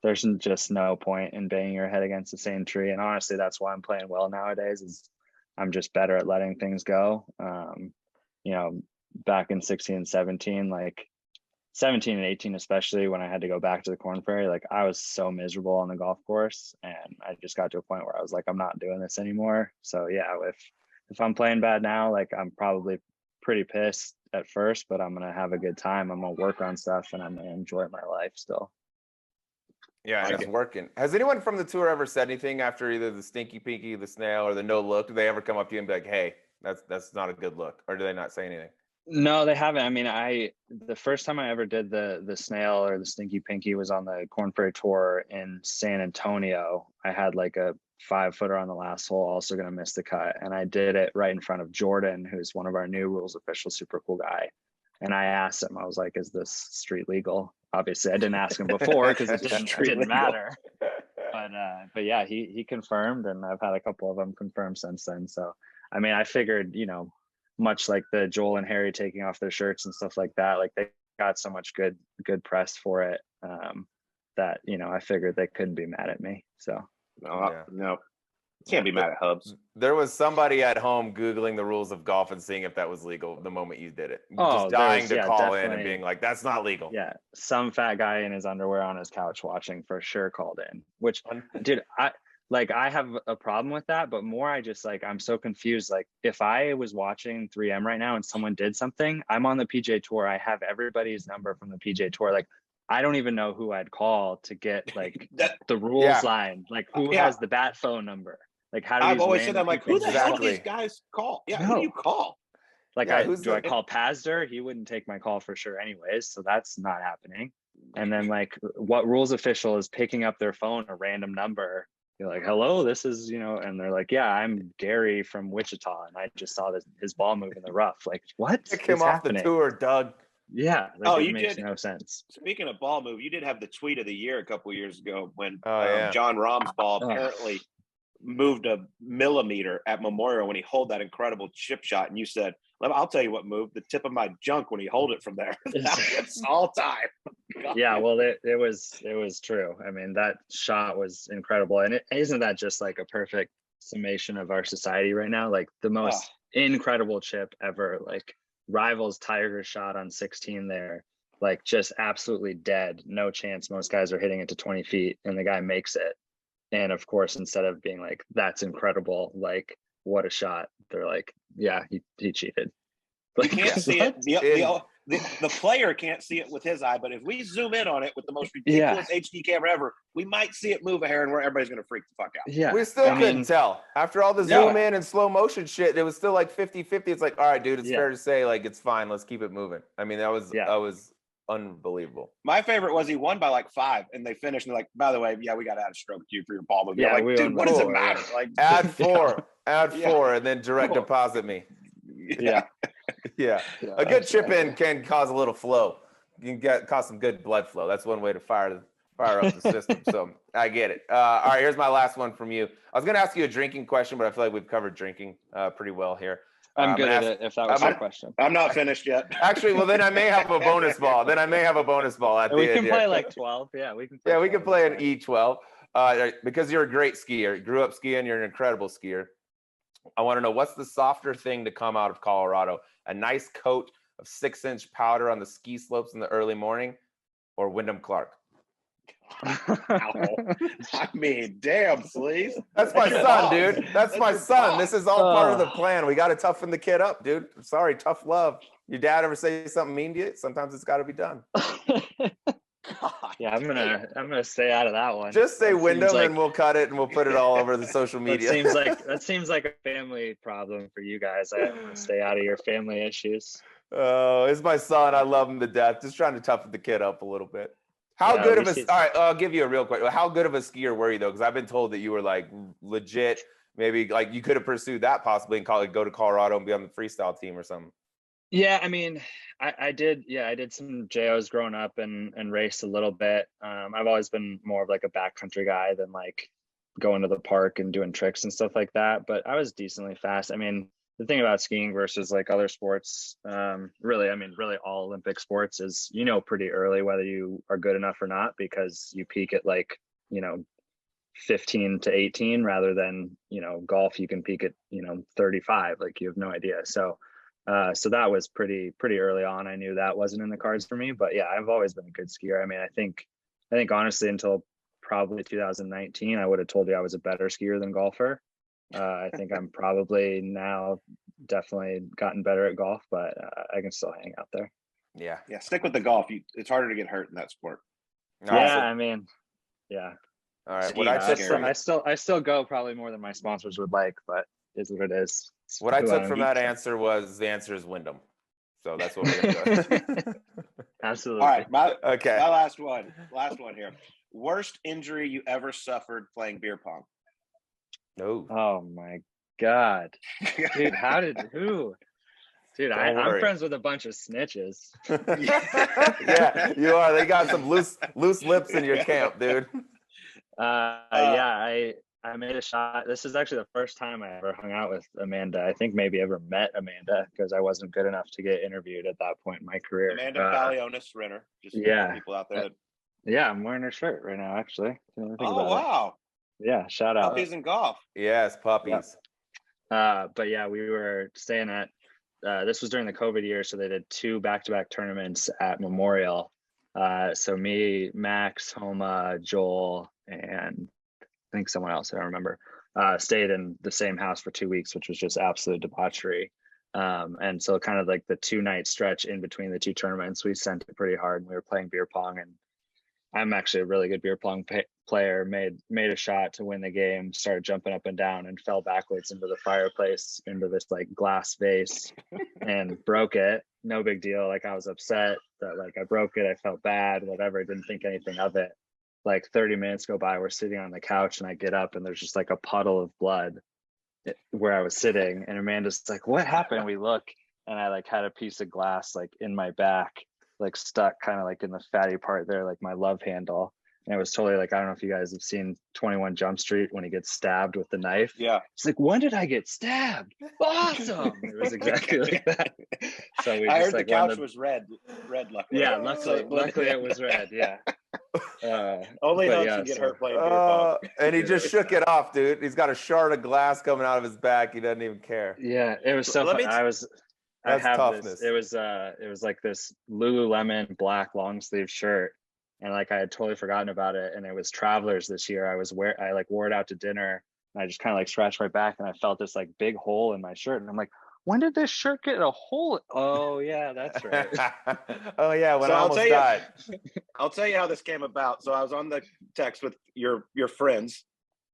there's just no point in banging your head against the same tree. And honestly, that's why I'm playing well nowadays. Is I'm just better at letting things go. Back in 16 and 17, like 17 and 18, especially when I had to go back to the Corn Ferry, like I was so miserable on the golf course, and I just got to a point where I was like, I'm not doing this anymore. So yeah, if I'm playing bad now, like I'm probably pretty pissed at first, but I'm gonna have a good time. I'm gonna work on stuff, and I'm gonna enjoy my life still. Yeah, it's working. Has anyone from the tour ever said anything after either the stinky pinky, the snail, or the no look? Do they ever come up to you and be like, "Hey, that's not a good look," or do they not say anything? No, they haven't. I mean, the first time I ever did the snail or the stinky pinky was on the Corn Ferry Tour in San Antonio. I had like a 5-footer on the last hole, also going to miss the cut, and I did it right in front of Jordan, who's one of our new rules officials, super cool guy. And I asked him, I was like, "Is this street legal?" Obviously, I didn't ask him before because it didn't matter. But yeah, he confirmed, and I've had a couple of them confirmed since then. So I mean, I figured, much like the Joel and Harry taking off their shirts and stuff like that, like they got so much good press for it that I figured they couldn't be mad at me. So no, can't be mad at Hubs. There was somebody at home Googling the rules of golf and seeing if that was legal the moment you did it. Just dying to call in and being like, "That's not legal." Yeah, some fat guy in his underwear on his couch watching for sure called in. Which, dude, I have a problem with that, but more I just I'm so confused. Like if I was watching 3M right now and someone did something, I'm on the PGA Tour. I have everybody's number from the PGA Tour. Like I don't even know who I'd call to get like the rules line. Like who has the bat phone number? Like how do I've always said, I'm like, who the hell do these guys call? Yeah, who do you call? Like I call Pazder? He wouldn't take my call for sure anyways, so that's not happening. And then like what rules official is picking up their phone, a random number? You're like, "Hello, this is," and they're like, "Yeah, I'm Gary from Wichita, and I just saw his ball move in the rough." Like, what? Pick him off the tour, Doug. Yeah. Like, it makes no sense. Speaking of ball move, you did have the tweet of the year a couple of years ago when John Rahm's ball apparently moved a millimeter at Memorial when he held that incredible chip shot, and you said, "I'll tell you what moved, the tip of my junk when he held it from there." That's all time. God. Yeah, well, it was true. I mean, that shot was incredible, and isn't that just like a perfect summation of our society right now? Like the most incredible chip ever. Like Rivals Tiger shot on 16 there, like just absolutely dead, no chance. Most guys are hitting it to 20 feet, and the guy makes it. And of course, instead of being like, "That's incredible, like what a shot," they're like, "Yeah, he cheated." Like, you can't see it. The player can't see it with his eye, but if we zoom in on it with the most ridiculous HD camera ever, we might see it move a hair, and where everybody's going to freak the fuck out. Yeah, we still couldn't tell. After all the zoom in and slow motion shit, it was still like 50-50. It's like, all right, dude, it's fair to say, like, it's fine. Let's keep it moving. I mean, that was unbelievable. My favorite was he won by like 5, and they finished, and they're like, "By the way, we got to add a stroke to you for your ball move." Yeah, like, dude, what does it matter? Like, add 4, and then direct deposit me. Yeah. A good chip in can cause a little flow. can cause some good blood flow. That's one way to fire up the system. So I get it. All right, here's my last one from you. I was going to ask you a drinking question, but I feel like we've covered drinking pretty well here. I'm good at it, if that was your question. I'm not finished yet. Actually, well, then I may have a bonus ball. At the end. We can play like 12. Yeah, we can play. Yeah, we can play an E12 because you're a great skier. You grew up skiing. You're an incredible skier. I want to know, what's the softer thing to come out of Colorado? A nice coat of 6-inch powder on the ski slopes in the early morning, or Wyndham Clark? I mean, damn, Sleaze. That's my son, dude. That's my son. This is all part of the plan. We got to toughen the kid up, dude. I'm sorry, tough love. Your dad ever say something mean to you? Sometimes it's got to be done. Yeah, I'm gonna stay out of that one. Just say Wyndham, and we'll cut it and we'll put it all over the social media. That seems like a family problem for you guys. I'm gonna stay out of your family issues. Oh, it's my son. I love him to death. Just trying to toughen the kid up a little bit. All right, I'll give you a real question. How good of a skier were you though? Because I've been told that you were like legit. Maybe like you could have pursued that possibly and go to Colorado and be on the freestyle team or something. Yeah, I mean, I did some JOs growing up and raced a little bit. I've always been more of like a backcountry guy than like going to the park and doing tricks and stuff like that. But I was decently fast. I mean, the thing about skiing versus like other sports, really all Olympic sports is, pretty early whether you are good enough or not, because you peak at like, 15 to 18 rather than, golf, you can peak at, 35, like you have no idea. So that was pretty early on. I knew that wasn't in the cards for me, but yeah, I've always been a good skier. I mean, I think honestly, until probably 2019, I would have told you I was a better skier than golfer. I think I'm probably now definitely gotten better at golf, but I can still hang out there. Yeah. Stick with the golf. It's harder to get hurt in that sport. Yeah, I mean, yeah. All right. I still go probably more than my sponsors would like, but is what it is. What I took from that answer was the answer is Wyndham. So that's what we're going to do. Absolutely. All right. My last one here. Worst injury you ever suffered playing beer pong? No. Oh my God. Dude, who? Dude, I'm friends with a bunch of snitches. Yeah, you are. They got some loose lips in your camp, dude. I made a shot. This is actually the first time I ever hung out with Amanda. I think maybe ever met Amanda, because I wasn't good enough to get interviewed at that point in my career. Amanda Balionis Renner. Just people out there. Yeah, I'm wearing her shirt right now, actually. Wow. Yeah, shout out. Puppies and golf. Yes, puppies. But yeah, we were staying at, this was during the COVID year, so they did 2 back-to-back tournaments at Memorial. So me, Max, Homa, Joel, and I think someone else, I don't remember, stayed in the same house for 2 weeks, which was just absolute debauchery. And so kind of like the 2-night stretch in between the 2 tournaments, we sent it pretty hard, and we were playing beer pong, and I'm actually a really good beer pong player, made a shot to win the game, started jumping up and down and fell backwards into the fireplace, into this like glass vase, and broke it. No big deal. Like, I was upset that like I broke it. I felt bad, whatever. Didn't think anything of it. Like 30 minutes go by, we're sitting on the couch, and I get up and there's just like a puddle of blood where I was sitting, and Amanda's like, "What happened?" We look, and I like had a piece of glass like in my back, like stuck kind of like in the fatty part there, like my love handle. And it was totally like, I don't know if you guys have seen 21 Jump Street when he gets stabbed with the knife. Yeah. It's like, when did I get stabbed? Awesome. It was exactly like that. So I heard the couch was red, luckily. Yeah, luckily it was red. Yeah. Only Hugs can get hurt playing beer pong. And he just shook it off, dude. He's got a shard of glass coming out of his back. He doesn't even care. Yeah, it was so fun. I have toughness. It was like this Lululemon black long sleeve shirt, and like I had totally forgotten about it. And it was Travelers this year. I like wore it out to dinner, and I just kind of like scratched my back, and I felt this like big hole in my shirt, and I'm like, when did this shirt get a hole? Oh yeah, that's right. Oh yeah, when I almost died. I'll tell you how this came about. So I was on the text with your friends,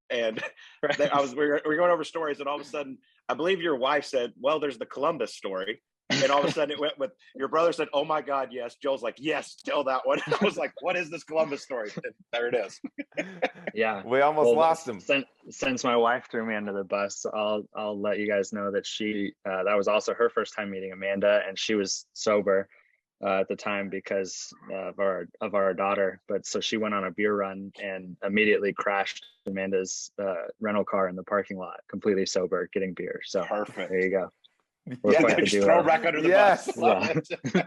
and we were going over stories, and all of a sudden, I believe your wife said, "Well, there's the Columbus story." And all of a sudden it went with, your brother said, "Oh my God, yes." Joel's like, "Yes, tell that one." I was like, "What is this Columbus story?" And there it is. Yeah. We almost lost him. Since my wife threw me under the bus, I'll let you guys know that she, that was also her first time meeting Amanda, and she was sober. at the time because of our daughter. But so she went on a beer run and immediately crashed Amanda's rental car in the parking lot, completely sober, getting beer. So Perfect. there you go. We're Yeah, quite the Just duo. throw back under the Yes. bus. Love Yeah. it.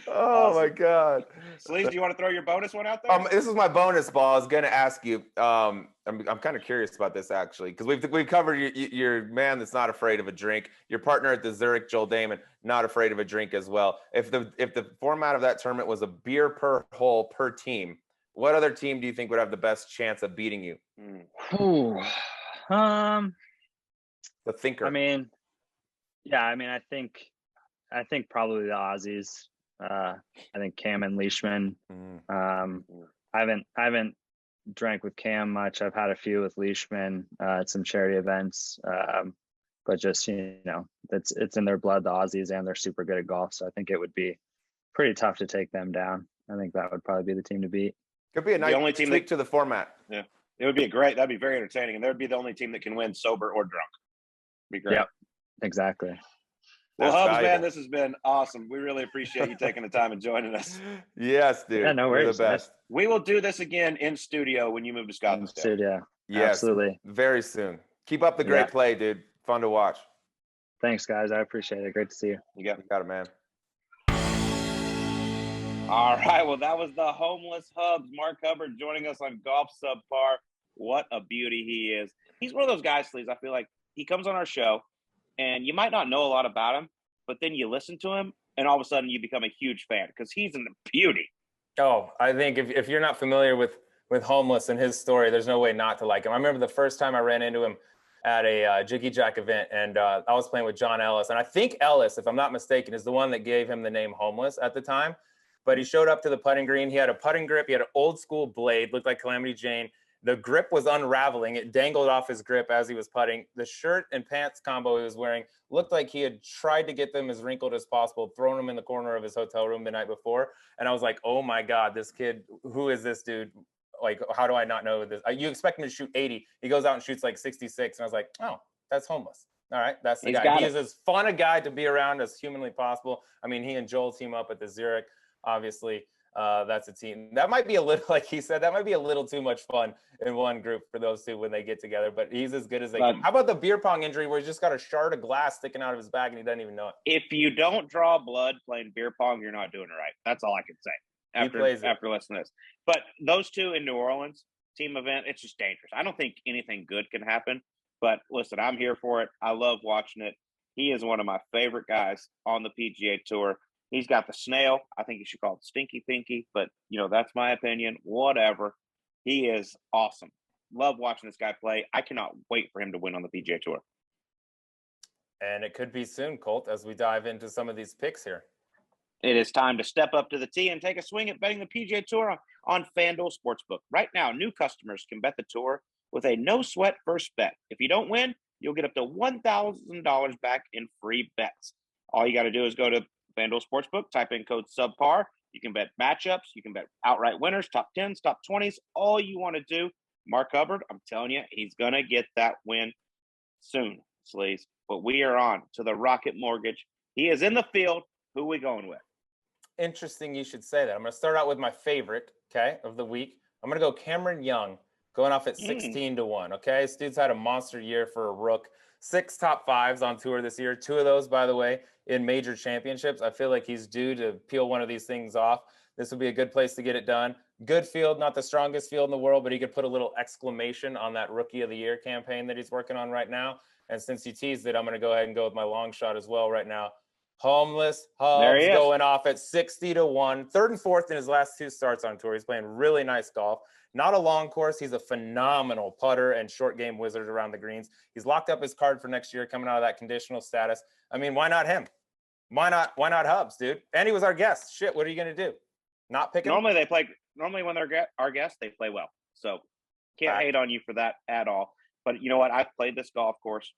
Oh my Awesome. God. Sleaze, do you want to throw your bonus one out there? This is my bonus ball. I was gonna ask you. I'm kind of curious about this actually, because we've covered your man that's not afraid of a drink. Your partner at the Zurich, Joel Dahmen, not afraid of a drink as well. If the format of that tournament was a beer per hole per team, what other team do you think would have the best chance of beating you? Ooh. The thinker. I mean, yeah. I mean, I think probably the Aussies. I think Cam and Leishman. I haven't drank with Cam much. I've had a few with Leishman at some charity events, but just it's in their blood, the Aussies, and they're super good at golf. So I think it would be pretty tough to take them down. I think that would probably be the team to beat. Could be a nice tweak to the format. Yeah, it would be great. That'd be very entertaining, and that'd be the only team that can win sober or drunk. Be great. Yep, exactly. Well, That's Hubs, valuable. man, this has been awesome. We really appreciate you taking the time and joining us. Yes, dude. Yeah, no You're worries. the best. We will do this again in studio when you move to Scottsdale. Studio. Yes, Absolutely. very soon. Keep up the great Yeah. play, dude. Fun to watch. Thanks, guys. I appreciate it. Great to see you. You got You got it, man. All right. Well, that was the homeless Hubs, Mark Hubbard, joining us on Golf Subpar. What a beauty he is. He's one of those guys, Sleaze. I feel like he comes on our show, and you might not know a lot about him, but then you listen to him, and all of a sudden you become a huge fan because he's a beauty. Oh, I think if you're not familiar with Homeless and his story, there's no way not to like him. I remember the first time I ran into him at a Jicky Jack event, and I was playing with John Ellis. And I think Ellis, if I'm not mistaken, is the one that gave him the name Homeless at the time. But he showed up to the putting green. He had a putting grip. He had an old school blade, looked like Calamity Jane. The grip was unraveling. It dangled off his grip as he was putting. The shirt and pants combo he was wearing looked like he had tried to get them as wrinkled as possible, thrown them in the corner of his hotel room the night before. And I was like, oh my God, this kid, who is this dude? Like, how do I not know this? You expect him to shoot 80. He goes out and shoots like 66. And I was like, oh, that's Homeless. All right, that's the guy. He is as fun a guy to be around as humanly possible. I mean, he and Joel team up at the Zurich, obviously. That's a team that might be a little, like he said, that might be a little too much fun in one group for those two when they get together, but he's as good as they can. How about the beer pong injury where he's just got a shard of glass sticking out of his bag and he doesn't even know it? If you don't draw blood playing beer pong, you're not doing it right. That's all I can say after listening to this. But those two in New Orleans, team event, it's just dangerous. I don't think anything good can happen, but listen, I'm here for it. I love watching it. He is one of my favorite guys on the PGA Tour. He's got the snail. I think you should call it Stinky Pinky, but, that's my opinion. Whatever. He is awesome. Love watching this guy play. I cannot wait for him to win on the PGA Tour. And it could be soon, Colt, as we dive into some of these picks here. It is time to step up to the tee and take a swing at betting the PGA Tour on FanDuel Sportsbook. Right now, new customers can bet the Tour with a no-sweat first bet. If you don't win, you'll get up to $1,000 back in free bets. All you got to do is go to FanDuel Sportsbook, type in code Subpar. You can bet matchups. You can bet outright winners, top 10s, top 20s. All you want to do, Mark Hubbard, I'm telling you, he's going to get that win soon, Sleaze. But we are on to the Rocket Mortgage. He is in the field. Who are we going with? Interesting you should say that. I'm going to start out with my favorite, of the week. I'm going to go Cameron Young, going off at 16-1, okay? This dude's had a monster year for a rook. 6 top 5s on tour this year. 2 of those, by the way, in major championships. I feel like he's due to peel one of these things off. This would be a good place to get it done. Good field, not the strongest field in the world, but he could put a little exclamation on that Rookie of the Year campaign that he's working on right now. And since you teased it, I'm going to go ahead and go with my long shot as well right now. Homeless Hubs going off at 60-1. 3rd and 4th in his last 2 starts on tour. He's playing really nice golf. Not a long course. He's a phenomenal putter and short game wizard around the greens. He's locked up his card for next year coming out of that conditional status. I mean, why not him? Why not Hubs, dude? And he was our guest. Shit, what are you going to do? Not pick him? Normally when they're our guests, they play well. So can't hate on you for that at all. But you know what? I've played this golf course.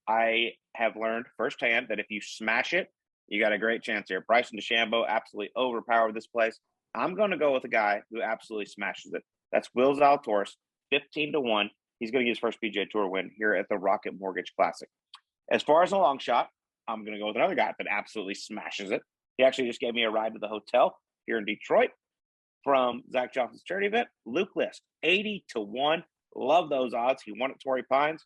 I have learned firsthand that if you smash it, you got a great chance here. Bryson DeChambeau absolutely overpowered this place. I'm going to go with a guy who absolutely smashes it. That's Will Zalatoris, 15-1. He's going to get his first PGA Tour win here at the Rocket Mortgage Classic. As far as a long shot, I'm going to go with another guy that absolutely smashes it. He actually just gave me a ride to the hotel here in Detroit from Zach Johnson's charity event. Luke List, 80-1. Love those odds. He won at Torrey Pines.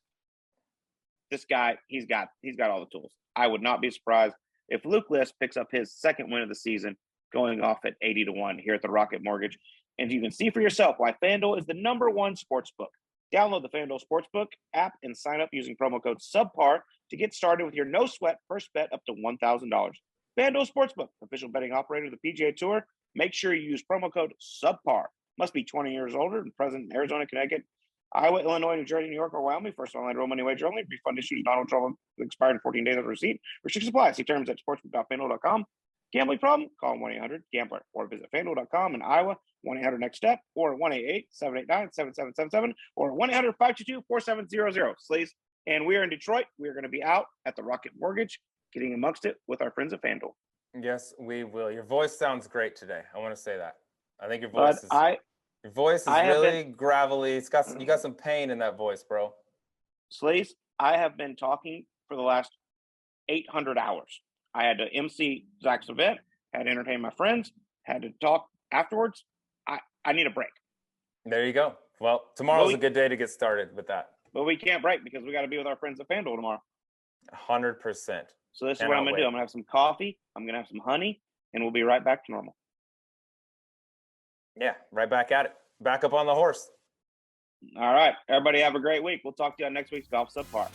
This guy, he's got all the tools. I would not be surprised if Luke List picks up his second win of the season, going off at 80-1 here at the Rocket Mortgage. And you can see for yourself why FanDuel is the #1 sports book. Download the FanDuel Sportsbook app and sign up using promo code Subpar to get started with your no-sweat first bet up to $1,000. FanDuel Sportsbook, official betting operator of the PGA Tour. Make sure you use promo code Subpar. Must be 20 years older and present in Arizona, Connecticut, Iowa, Illinois, New Jersey, New York, or Wyoming. First online real money wager only. Refund issued not withdrawal expired in 14 days of receipt. Restrictions apply. See terms at sportsbook.fanduel.com. Gambling problem? Call 1-800-GAMBLER or visit fanduel.com in Iowa, 1-800-NEXT-STEP or 1-888-789-7777 or 1-800-522-4700. Sleaze. And we are in Detroit. We are going to be out at the Rocket Mortgage, getting amongst it with our friends at FanDuel. Yes, we will. Your voice sounds great today. I want to say that. I think your voice is really gravelly. You got some pain in that voice, bro. Sleaze, I have been talking for the last 800 hours. I had to MC Zach's event, had to entertain my friends, had to talk afterwards. I need a break. There you go. Well, tomorrow's a good day to get started with that. But we can't break because we got to be with our friends at FanDuel tomorrow. 100%. So this is what I'm going to do. I'm going to have some coffee. I'm going to have some honey, and we'll be right back to normal. Yeah, right back at it. Back up on the horse. All right. Everybody have a great week. We'll talk to you on next week's Golf Subpar.